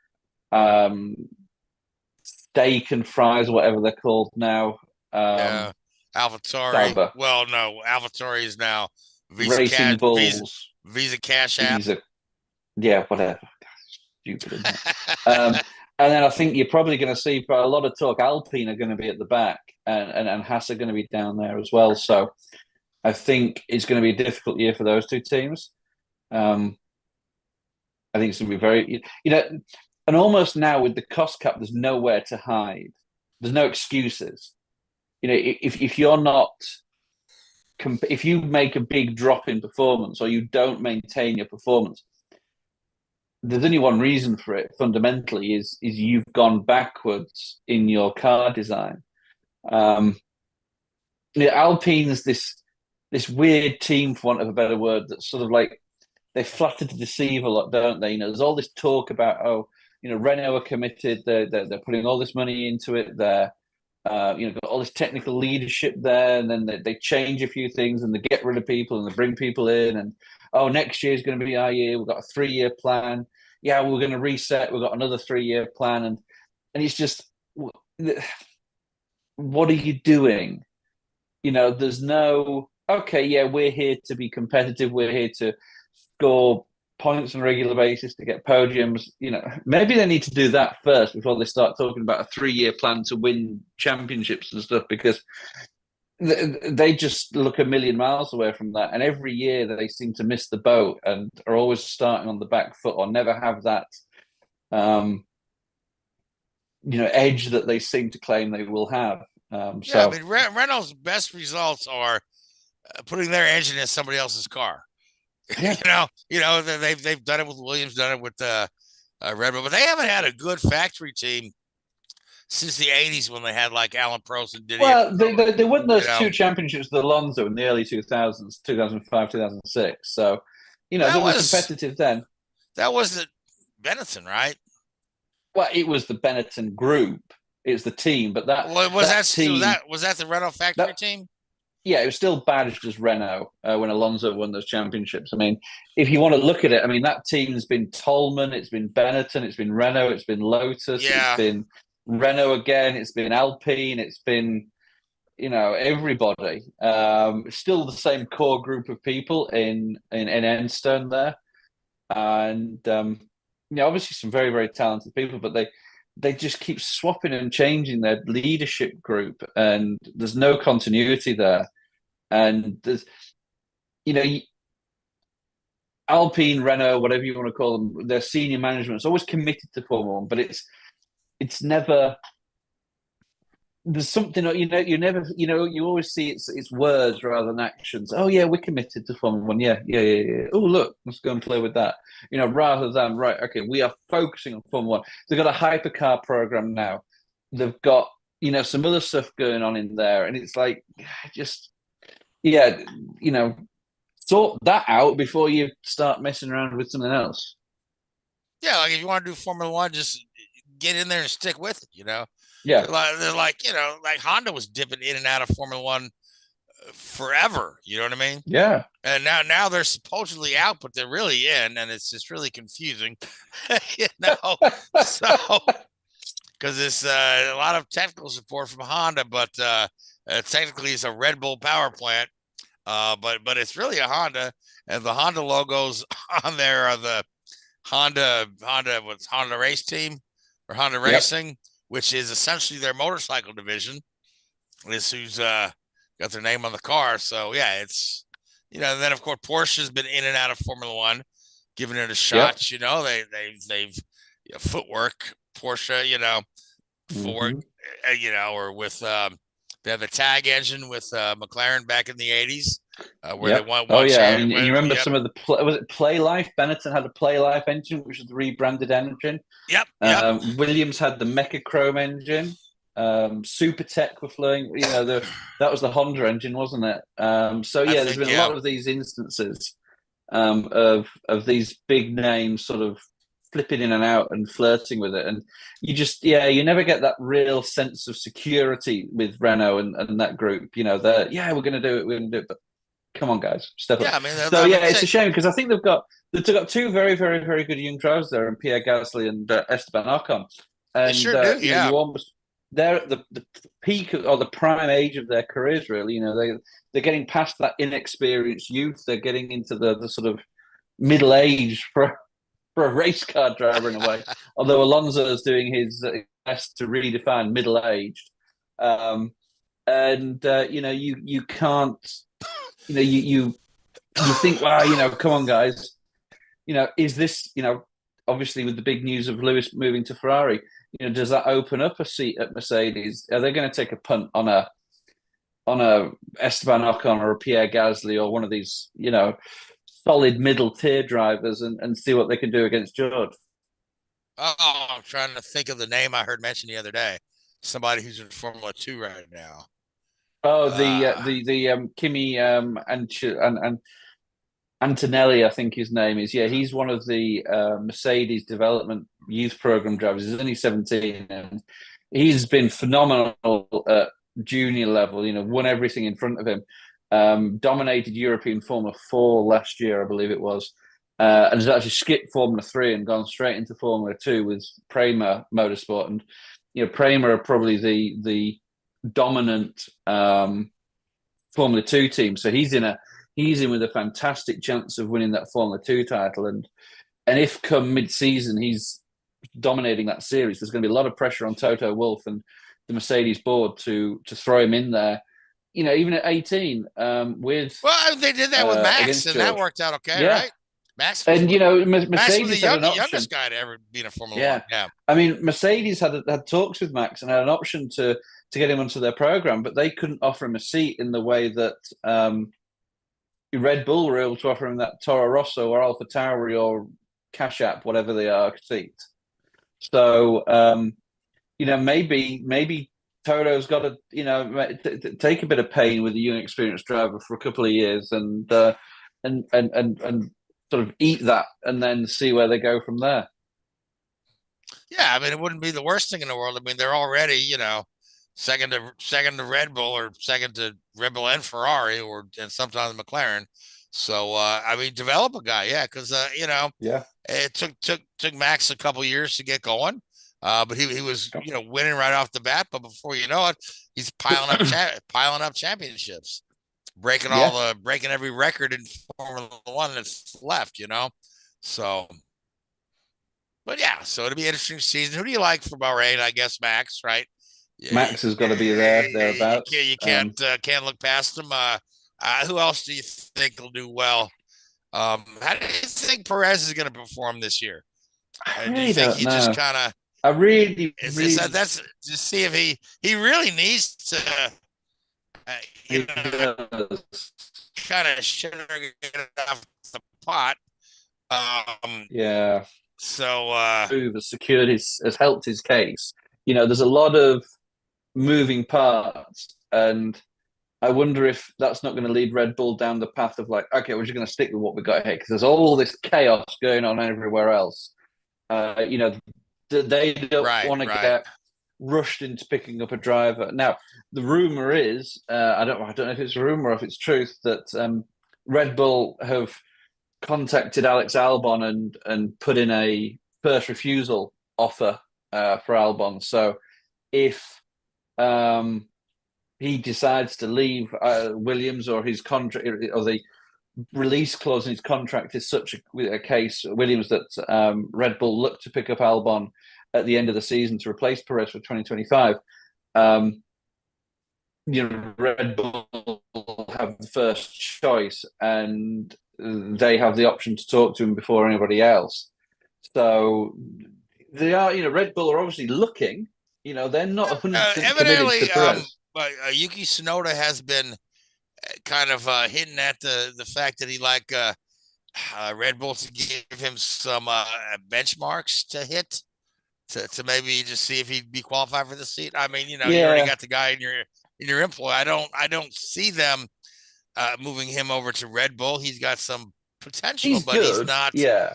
Stake and Fries, whatever they're called now. AlphaTauri. Sauber. Well, no, AlphaTauri is now Racing Bulls. Visa Cash App. Whatever. Stupid, isn't it? And then I think you're probably going to see, for a lot of talk, Alpine are going to be at the back, and Haas are going to be down there as well. So I think it's going to be a difficult year for those 2 teams. I think it's going to be very, and almost now with the cost cap, there's nowhere to hide. There's no excuses. If you're not, if you make a big drop in performance or you don't maintain your performance, there's only one reason for it. Fundamentally, is you've gone backwards in your car design. Alpine's this weird team, for want of a better word, that's sort of like they flatter to deceive a lot, don't they? There's all this talk about Renault are committed. They're putting all this money into it. They're got all this technical leadership there, and then they change a few things and they get rid of people and they bring people in, and next year is going to be our year. We've got a 3-year plan. Yeah, we're going to reset. We've got another 3-year plan, and it's just, what are you doing? There's no we're here to be competitive. We're here to score points on a regular basis to get podiums. Maybe they need to do that first before they start talking about a 3-year plan to win championships and stuff, because they just look a million miles away from that. And every year they seem to miss the boat and are always starting on the back foot, or never have that, edge that they seem to claim they will have. Renault's best results are putting their engine in somebody else's car. Yeah. They've done it with Williams, done it with Red Bull, but they haven't had a good factory team since the 80s, when they had like Alan Prost and Didier. Well, they won those 2 championships with Alonso in the early 2000s, 2005, 2006. So, they were competitive then. That wasn't Benetton, right? Well, it was the Benetton group. It's the team, but was that the Renault factory team? Yeah, it was still badged as Renault when Alonso won those championships. I mean, if you want to look at it, that team's been Tollman, it's been Benetton, it's been Renault, it's been Lotus, it's been Renault again, it's been Alpine, it's been, everybody. Still the same core group of people in Enstone there. And, obviously some very, very talented people, but they just keep swapping and changing their leadership group, and there's no continuity there. And there's, Alpine, Renault, whatever you want to call them, their senior management is always committed to Formula One, but it's never there's something, you always see it's words rather than actions. Oh yeah, we're committed to Formula One. Yeah. Oh look, let's go and play with that. Rather than right, okay, we are focusing on Formula One. They've got a hypercar program now. They've got some other stuff going on in there, and it's like just sort that out before you start messing around with something else. Yeah, like if you want to do Formula One, just get in there and stick with it. Yeah, they're like like Honda was dipping in and out of Formula One forever. You know what I mean? Yeah. And now they're supposedly out, but they're really in, and it's just really confusing. So because it's a lot of technical support from Honda, but technically it's a Red Bull power plant. But it's really a Honda, and the Honda logos on there are the Honda race team or Honda Racing, which is essentially their motorcycle division. Is who's got their name on the car. So yeah, it's and then of course Porsche has been in and out of Formula One, giving it a shot. They've footwork Porsche, Ford, or with they have the tag engine with McLaren back in the 80s, where they won. You remember some of the was it Play Life? Benetton had a Play Life engine, which was the rebranded engine. Yep. Williams had the Mechachrome engine. Supertech were flowing. That was the Honda engine, wasn't it? There's been a lot of these instances of these big names sort of flipping in and out and flirting with it, and you never get that real sense of security with Renault and that group. We're going to do it, but come on, guys, step up. It's a shame because I think they've got two very, very, very good young drivers there, and Pierre Gasly and Esteban Ocon. And they sure do. They're at the peak or the prime age of their careers, really. They're getting past that inexperienced youth. They're getting into the sort of middle age for a race car driver in a way. Although Alonso is doing his best to redefine middle-aged. You can't, you think, wow, come on, guys. Is this, obviously with the big news of Lewis moving to Ferrari, does that open up a seat at Mercedes? Are they going to take a punt on a Esteban Ocon or a Pierre Gasly or one of these, solid middle tier drivers and see what they can do against George? Oh, I'm trying to think of the name I heard mentioned the other day. Somebody who's in Formula 2 right now. Oh, the Kimi and Antonelli, I think his name is. Yeah, he's one of the Mercedes development youth program drivers. He's only 17, and he's been phenomenal at junior level. Won everything in front of him. Dominated European Formula 4 last year, I believe it was, and has actually skipped Formula 3 and gone straight into Formula 2 with Prema Motorsport. And Prema are probably the dominant Formula 2 team, so he's in with a fantastic chance of winning that Formula 2 title. And if come mid-season he's dominating that series, there's going to be a lot of pressure on Toto Wolff and the Mercedes board to throw him in there. Even at 18, with they did that with Max, and that worked out okay, right? Max, and Mercedes Max was the had youngest guy to ever be in a Formula 1. Yeah, I mean, Mercedes had talks with Max and had an option to get him onto their program, but they couldn't offer him a seat in the way that Red Bull were able to offer him that Toro Rosso or AlphaTauri or Cash App, whatever they are, seat. So maybe Toto's got to, take a bit of pain with a young, experienced driver for a couple of years and sort of eat that, and then see where they go from there. Yeah, I mean, it wouldn't be the worst thing in the world. I mean, they're already, second to Red Bull or second to Red Bull and Ferrari and sometimes McLaren. So I mean, develop a guy, because it took Max a couple years to get going. But he was winning right off the bat. But before you know it, he's piling up championships, breaking every record in Formula 1 that's left. So. But so it'll be an interesting season. Who do you like for Bahrain? I guess Max, right? Max has got to be thereabouts. You can't look past him. Who else do you think will do well? How do you think Perez is going to perform this year? Do you think he just kind of I really, It's really. just that's to see if he really needs to, He does. kind of sugar it off the pot. Yeah. So Move has helped his case. There's a lot of moving parts, and I wonder if that's not going to lead Red Bull down the path of like, okay, we're just going to stick with what we got here because there's all this chaos going on everywhere else. They don't want to get rushed into picking up a driver. Now, the rumor is, I don't know if it's a rumor or if it's truth, that Red Bull have contacted Alex Albon and put in a first refusal offer for Albon. So if he decides to leave Williams, or his contract, or the release clause in his contract is such a case, Williams, that Red Bull look to pick up Albon at the end of the season to replace Perez for 2025. Red Bull have the first choice, and they have the option to talk to him before anybody else. So they are, Red Bull are obviously looking. They're not 100% committed to Perez. But Yuki Tsunoda has been kind of hinting at the fact that he like Red Bull to give him some benchmarks to hit to maybe just see if he'd be qualified for the seat. I mean, you already got the guy in your employ. I don't see them moving him over to Red Bull. He's got some potential, he's not. Yeah.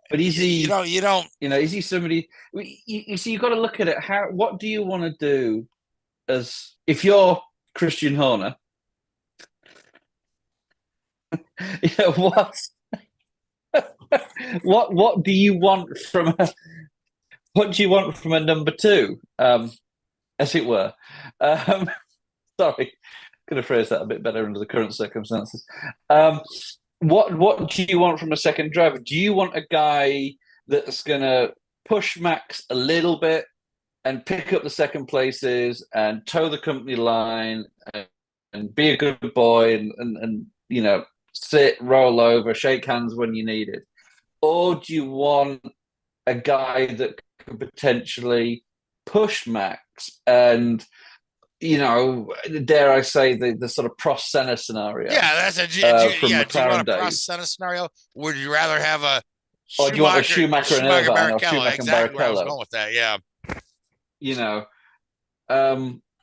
But is he? You don't. Is he somebody? You see, you've got to look at it. What do you want to do? As if you're Christian Horner, what do you want from a number two, as it were? Sorry, could have phrased that a bit better under the current circumstances. What do you want from a second driver? Do you want a guy that's going to push Max a little bit and pick up the second places and toe the company line and be a good boy and sit, roll over, shake hands when you need it? Or do you want a guy that could potentially push Max and, dare I say, the sort of Prost Senna scenario? Yeah, that's a do you want a Prost Senna scenario? Would you rather have a Or do you want a Schumacher and Irvine, or Schumacher exactly and Barrichello? Where I was going with that, yeah.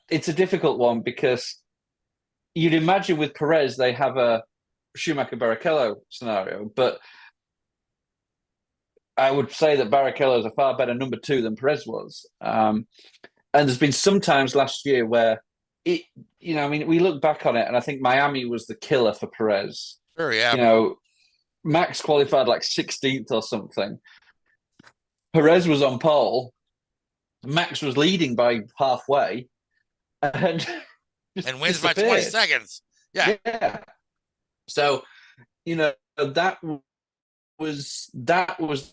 It's a difficult one because you'd imagine with Perez they have a Schumacher-Barrichello scenario, but I would say that Barrichello is a far better number two than Perez was. And there's been some times last year where we look back on it and I think Miami was the killer for Perez. Sure, yeah. Max qualified like 16th or something. Perez was on pole. Max was leading by halfway, and wins by 20 seconds. Yeah. So, that was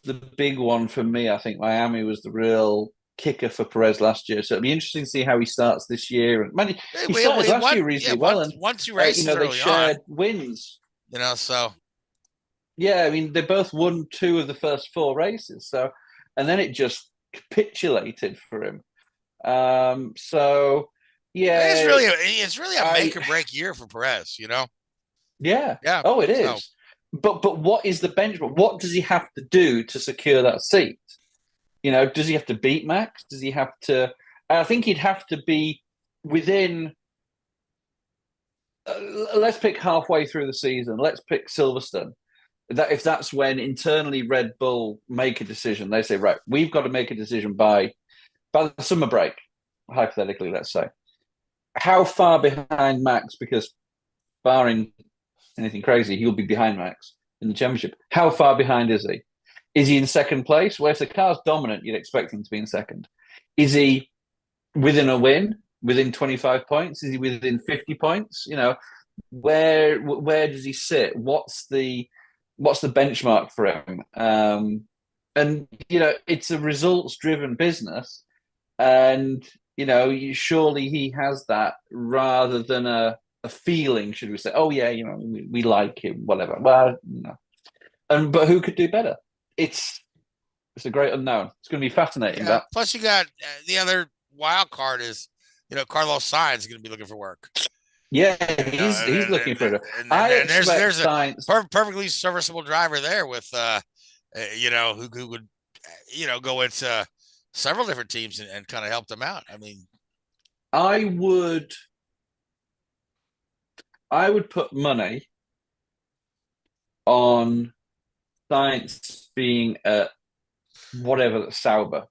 the big one for me. I think Miami was the real kicker for Perez last year. So it'll be interesting to see how he starts this year. And he started last year reasonably well. And won two races they shared wins. So. Yeah, they both won two of the first four races. So, and then it just capitulated for him. So yeah, it's really a make or break year for Perez, Yeah. Yeah. Oh, it is. So. But what is the benchmark? What does he have to do to secure that seat? Does he have to beat Max? Does he have to? I think he'd have to be within. Let's pick halfway through the season. Let's pick Silverstone. If that's when internally Red Bull make a decision, they say, right, we've got to make a decision by the summer break, hypothetically, let's say. How far behind Max? Because barring anything crazy, he'll be behind Max in the championship. How far behind is he? Is he in second place? Well, if the car's dominant, you'd expect him to be in second. Is he within a win, within 25 points? Is he within 50 points? Where does he sit? What's the benchmark for him? And it's a results-driven business, and surely he has that rather than a feeling. Should we say, oh yeah, we like him, whatever. Well, but who could do better? It's It's a great unknown. It's going to be fascinating. That. Plus, you got the other wild card is, Carlos Sainz is going to be looking for work. Yeah, he's looking for it. And there's a perfectly serviceable driver there with, who would, go into several different teams and kind of help them out. I mean, I would put money on Sainz being at whatever Sauber,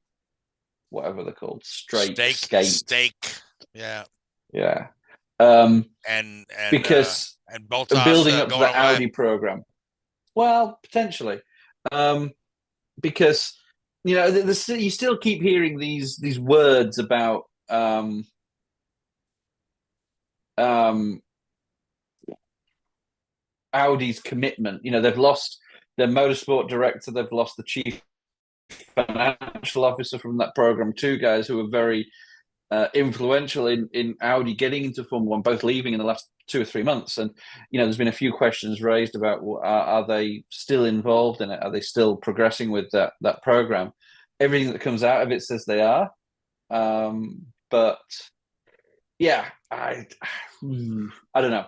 whatever they're called, steak. Yeah. And because Bottas, building up going the Audi program. Well, potentially, because you still keep hearing these words about Audi's commitment. They've lost their motorsport director, they've lost the chief financial officer from that program. Two guys who were very influential in Audi getting into Formula One, both leaving in the last 2 or 3 months. And there's been a few questions raised about are they still involved in it? Are they still progressing with that program? Everything that comes out of it says they are. But yeah, I don't know.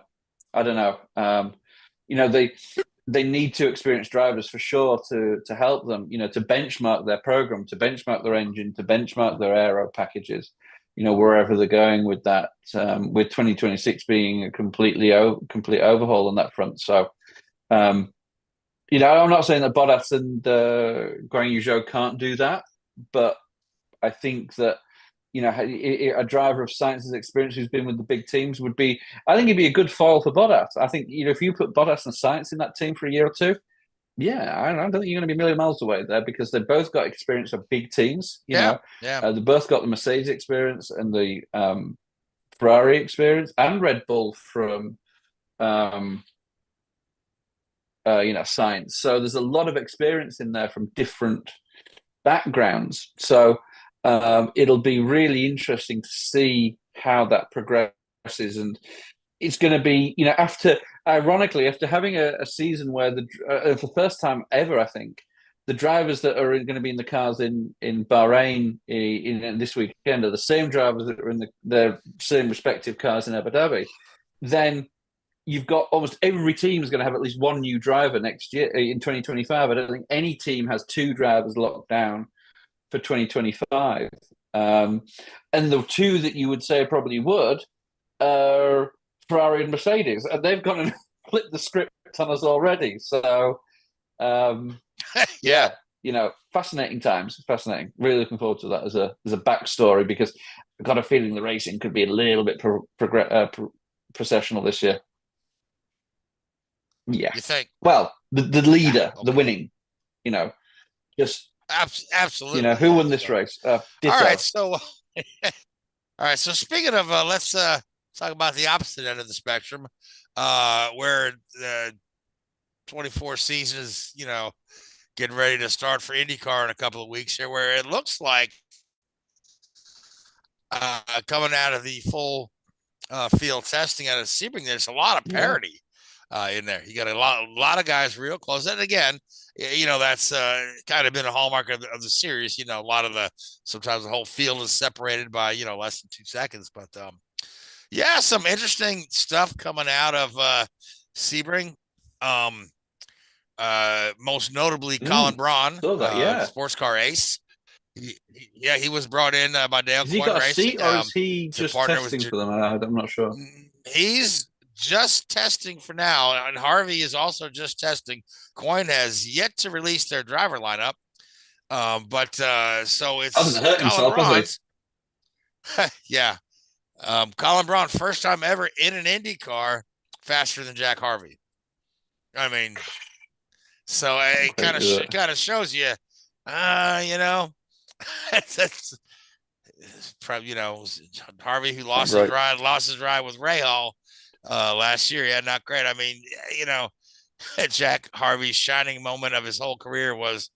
They need two experienced drivers for sure to help them, to benchmark their program, to benchmark their engine, to benchmark their aero packages, wherever they're going with that, with 2026 being a complete overhaul on that front. So, I'm not saying that Bottas and Guan Yu Zhou can't do that, but I think that, a driver of Sainz's experience who's been with the big teams I think it'd be a good foil for Bottas. I think, if you put Bottas and Sainz in that team for a year or two, I don't think you're going to be a million miles away there, because they've both got experience of big teams. They both got the Mercedes experience and the Ferrari experience and Red Bull from, Sainz. So there's a lot of experience in there from different backgrounds. So it'll be really interesting to see how that progresses. And it's going to be, after having a season where for the first time ever, I think, the drivers that are going to be in the cars in Bahrain in this weekend are the same drivers that are in their same respective cars in Abu Dhabi. Then you've got almost every team is going to have at least one new driver next year in 2025. I don't think any team has two drivers locked down for 2025. And the two that you would say probably would are Ferrari and Mercedes, and they've gone and flipped the script on us already. So, fascinating times. Fascinating. Really looking forward to that as a backstory, because I've got a feeling the racing could be a little bit processional this year. Yeah. You think? Well, the leader, the winning, just absolutely. Who won this race? All right. So, speaking of, let's talk about the opposite end of the spectrum, where the 24 season is, getting ready to start for IndyCar in a couple of weeks here, where it looks like coming out of the full field testing out of Sebring, there's a lot of parity in there. You got a lot of guys real close. And again, that's kind of been a hallmark of the series. A lot of sometimes the whole field is separated by, less than 2 seconds. But some interesting stuff coming out of Sebring. Most notably Colin Braun, sports car ace. He was brought in by Dale Has he got a seat, or is he just testing for them? I'm not sure. He's just testing for now, and Harvey is also just testing. Coin has yet to release their driver lineup, so it's Colin Braun's. Colin Braun, first time ever in an Indy car, faster than Jack Harvey. I mean, so it kind of shows you, that's probably, Harvey, who lost his ride with Rahal last year. Yeah, not great. I mean, Jack Harvey's shining moment of his whole career was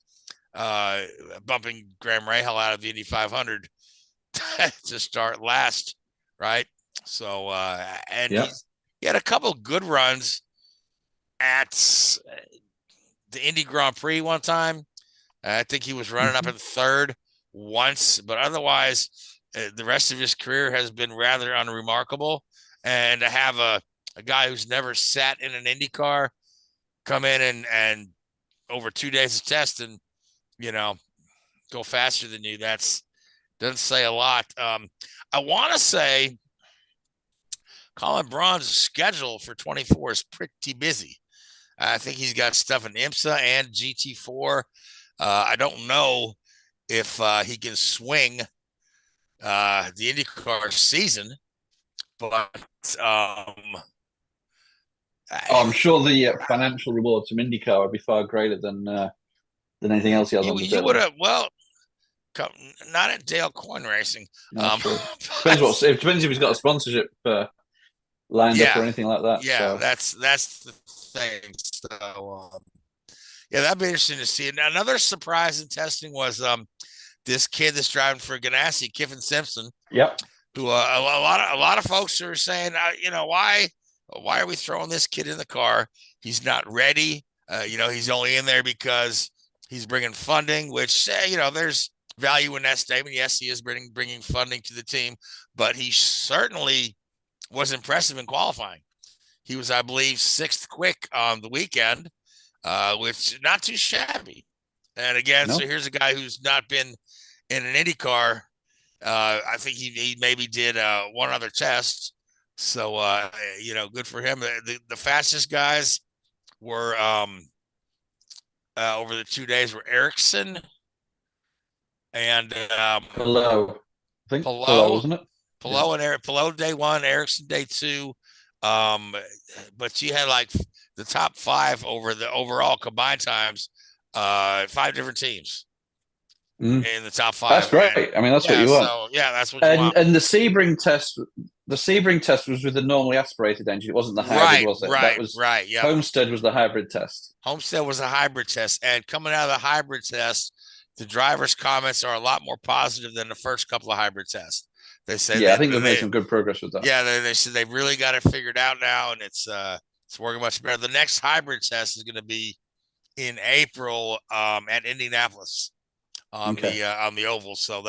bumping Graham Rahal out of the Indy 500 to start last, right? So, he had a couple good runs at the Indy Grand Prix one time. I think he was running up in third once, but otherwise, the rest of his career has been rather unremarkable. And to have a guy who's never sat in an IndyCar come in and over 2 days of testing, go faster than you, doesn't say a lot. I want to say Colin Braun's schedule for 24 is pretty busy. I think he's got stuff in IMSA and GT4. I don't know if he can swing the IndyCar season, but I'm sure the financial rewards from IndyCar would be far greater than anything else he has on the you would have, not at Dale Coyne Racing. No, depends if he's got a sponsorship lined up or anything like that. Yeah, so. that's the thing. So that'd be interesting to see. And another surprise in testing was this kid that's driving for Ganassi, Kiffin Simpson. Yep. Who a lot of folks are saying, why are we throwing this kid in the car? He's not ready. He's only in there because he's bringing funding, which there's value in that statement. Yes, he is bringing funding to the team, but he certainly was impressive in qualifying. He was, I believe, 6th quick on the weekend, which not too shabby. And again, So here's a guy who's not been in an IndyCar. I think he maybe did one other test. So, good for him. The fastest guys were over the 2 days were Ericcson and Palou. I think Palou, wasn't it? Palou and Palou day 1, Ericcson day 2. But you had like the top 5 over the overall combined times, 5 different teams in the top 5. That's great. I mean, that's what you want. So, that's what you want. And the Sebring test was with the normally aspirated engine. It wasn't the hybrid, was it? Right. Yeah. Homestead was the hybrid test. Homestead was a hybrid test, and coming out of the hybrid test, the drivers' comments are a lot more positive than the first couple of hybrid tests. They say, I think they've made some good progress with that. Yeah, they said they've really got it figured out now, and it's working much better. The next hybrid test is going to be in April at Indianapolis on the oval. So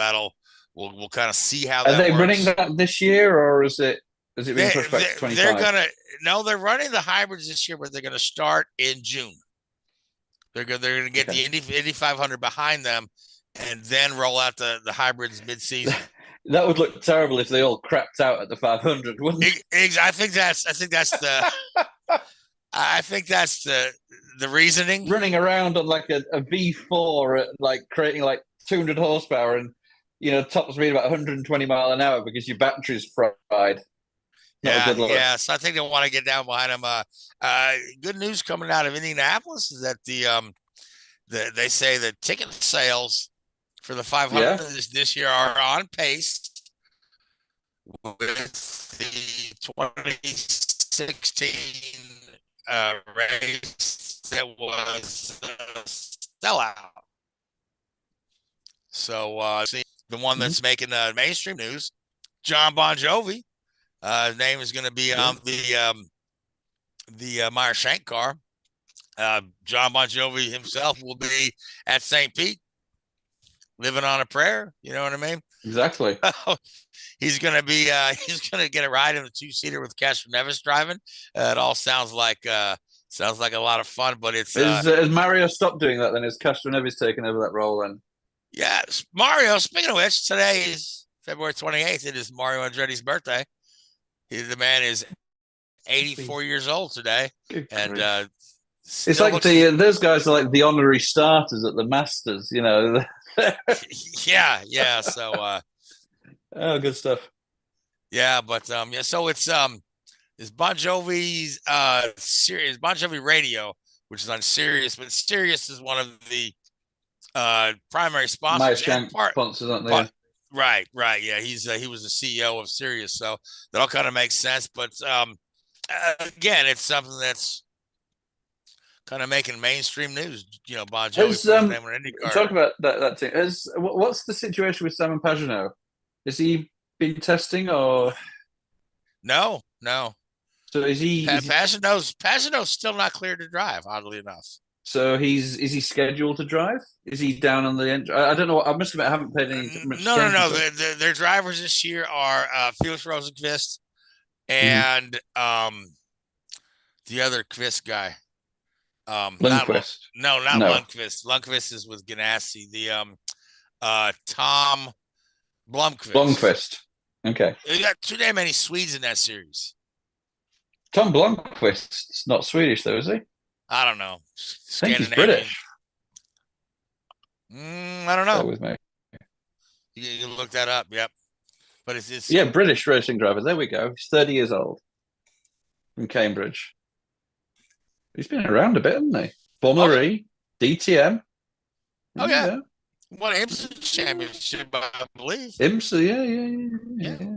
we'll kind of see how that works. Are they running that this year, or is it being pushed back to 25? They're running the hybrids this year, but they're going to start in June. They're going to get the Indy 500 behind them, and then roll out the hybrids mid-season. That would look terrible if they all crapped out at the 500, wouldn't it? I think that's the reasoning. Running around on like a V4, like creating like 200 horsepower and top speed about 120 mile an hour because your battery's fried. Yeah. So I think they want to get down behind them. Good news coming out of Indianapolis is that they say the ticket sales for the 500 this year are on pace with the 2016 race that was sellout. So the one that's making mainstream news, John Bon Jovi. His name is going to be on the Meyer Shank car. John Bon Jovi himself will be at St. Pete, living on a prayer. You know what I mean? Exactly. He's going to be he's going to get a ride in the 2-seater with Castro Neves driving. It all sounds like a lot of fun, but it's has Mario stopped doing that then? Is Castro Neves taken over that role then? Yeah, Mario, speaking of which, today is February 28th. It is Mario Andretti's birthday. The man is 84 years old today. And it's like those guys are like the honorary starters at the Masters, yeah. So good stuff. Yeah, but so it's Bon Jovi's Sirius, Bon Jovi Radio, which is on Sirius, but Sirius is one of the primary sponsors. Sponsors, aren't they? Right. Yeah, he was the CEO of Sirius, so that all kind of makes sense. But again, it's something that's kind of making mainstream news. Bon Jovi. Talk about that thing. What's the situation with Simon Pagenaud? Has he been testing or no? So is he? Pagenaud's still not cleared to drive. Oddly enough. So is he scheduled to drive? Is he down on the end? I don't know. I must admit, I haven't paid any much No. attention. Their drivers this year are Felix Rosenqvist and the other Quist guy. Lundqvist. Not No. Lundqvist. Lundqvist is with Ganassi. The Tom Blomqvist. Blomqvist. Okay. You got too damn many Swedes in that series. Tom Blomqvist's not Swedish, though, is he? I don't know. I think he's British. I don't know. Bear with me. You can look that up. Yep. But it's yeah, British racing driver. There we go. He's 30 years old from Cambridge. He's been around a bit, hasn't he? Formula E, DTM. Oh, yeah. Won IMSA championship, I believe. IMSA, yeah.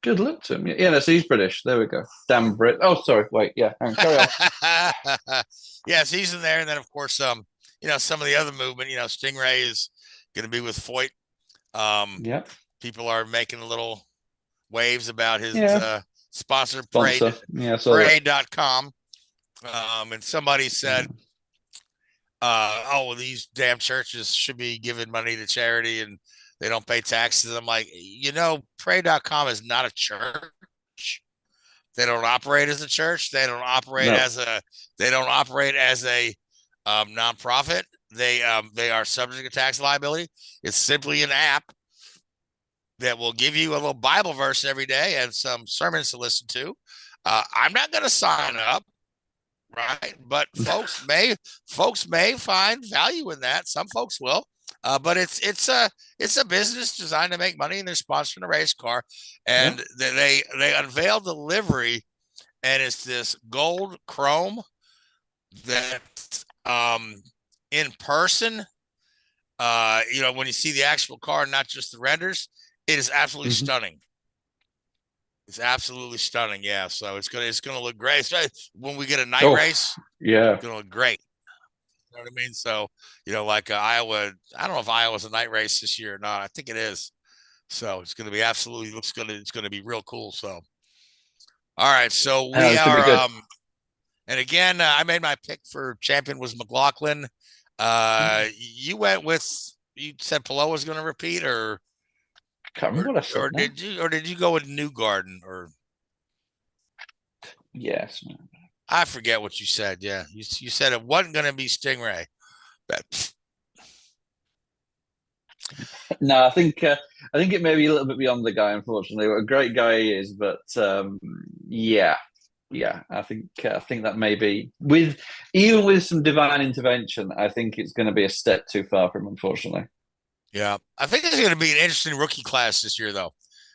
Good luck to him. Yeah, no, so he's British. There we go. Damn Brit. Oh, sorry. Wait, yeah. Carry on. Yes, he's in there. And then, of course, some of the other movement, Stingray is going to be with Foyt. Yeah. People are making little waves about his sponsor, Sponsor. Parade.com. And somebody said, these damn churches should be giving money to charity and they don't pay taxes. I'm like, Parade.com is not a church. They don't operate as a church. They don't operate as a nonprofit. They are subject to tax liability. It's simply an app that will give you a little Bible verse every day and some sermons to listen to. I'm not going to sign up, right? But folks may find value in that. Some folks will. But it's a business designed to make money, and they're sponsoring a race car. And they unveiled the livery, and it's this gold chrome that in person, when you see the actual car, not just the renders, it is absolutely stunning. It's absolutely stunning. Yeah. So it's gonna look great. So when we get a night race, it's gonna look great. You know what I mean? So, like Iowa, I don't know if Iowa's a night race this year or not. I think it is. So it's going to be it's going to be real cool. So, all right. So we are, and again, I made my pick for champion was McLaughlin. You said Palou was going to repeat or can't remember what I said. Did you go with Newgarden or? Yes. I forget what you said. Yeah, you said it wasn't going to be Stingray. No, I think it may be a little bit beyond the guy. Unfortunately, what a great guy he is, but I think that may be even with some divine intervention. I think it's going to be a step too far for him, unfortunately. Yeah, I think it's going to be an interesting rookie class this year, though,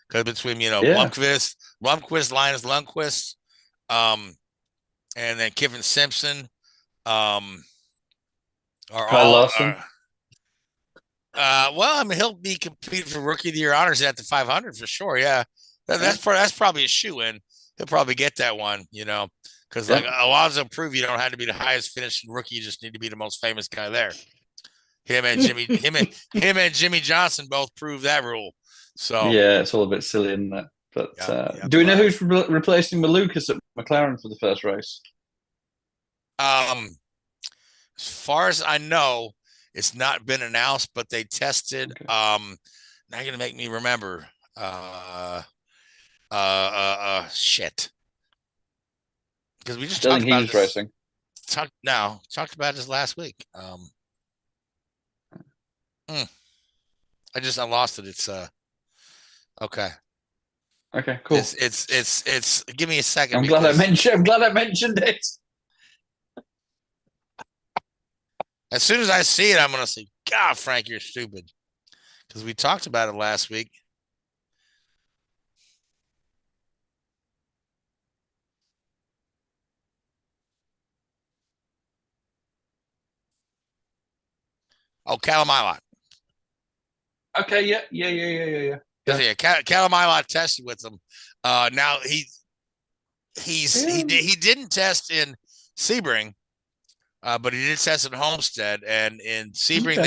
because between Lundqvist, Linus Lundqvist, and then Kevin Simpson, Kyle Larson. He'll be competing for Rookie of the Year honors at the 500 for sure. Yeah, that's probably a shoe-in. He'll probably get that one, because like Alonso proved you don't have to be the highest finishing rookie. You just need to be the most famous guy there. Him and Jimmy Johnson both proved that rule. So yeah, it's all a bit silly, isn't it? But do we know who's replacing Malukas at McLaren for the first race? As far as I know, it's not been announced, but they tested. Okay. Now you're gonna make me remember. Shit. Because we just talked about this. Racing. Talked about this last week. I lost it. It's okay. Okay, cool. It's give me a second. I'm glad I mentioned it. As soon as I see it, I'm gonna say, God, Frank, you're stupid. Because we talked about it last week. Oh, Calamilot. Okay, yeah. Yeah, Calamilot tested with them. Now he didn't test in Sebring, but he did test in Homestead, and in Sebring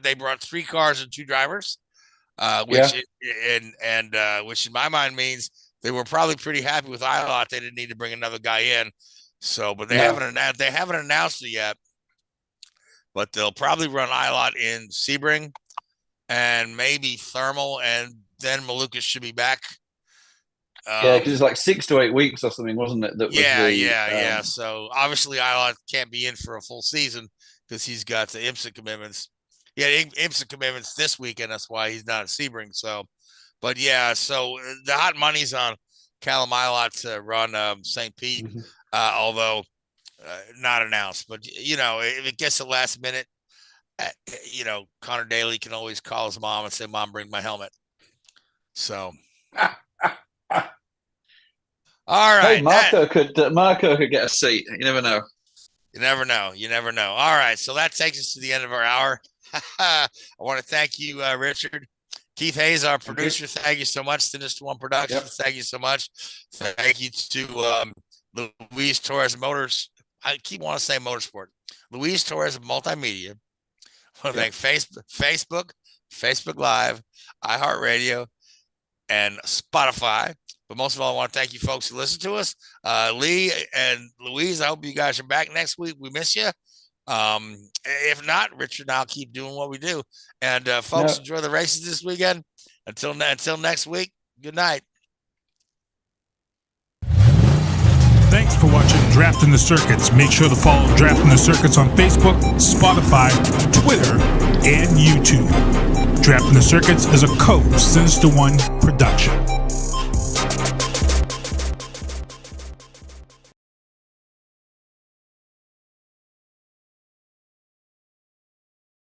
they brought 3 cars and 2 drivers, which in my mind means they were probably pretty happy with Ilott. They didn't need to bring another guy in. So, but they haven't announced it yet. But they'll probably run Ilott in Sebring and maybe Thermal, and then Malukas should be back. Yeah, because it's like 6 to 8 weeks or something, wasn't it? That was yeah. So obviously Ilott can't be in for a full season because he's got the IMSA commitments. Yeah, IMSA commitments this weekend. That's why he's not at Sebring. So, but yeah, so the hot money's on Callum Ilott to run St. Pete, although not announced. But if it gets to the last minute, Connor Daly can always call his mom and say, "Mom, bring my helmet." So. All right. Hey, Marco could get a seat. You never know. You never know. All right. So that takes us to the end of our hour. I want to thank you, Richard. Keith Hayes, our producer. Thank you so much. Sinister One Productions. Yep. Thank you so much. Thank you to Luis Torres Motors. I keep wanting to say Motorsport. Luis Torres Multimedia. I want to thank Facebook Live, iHeartRadio, and Spotify. But most of all, I want to thank you folks who listen to us. Lee and Louise, I hope you guys are back next week. We miss you. If not, Richard and I'll keep doing what we do. And folks, enjoy the races this weekend. Until next week, good night. Thanks for watching Drafting the Circuits. Make sure to follow Drafting the Circuits on Facebook, Spotify, Twitter, and YouTube. Drafting the Circuits is a Sinister One production.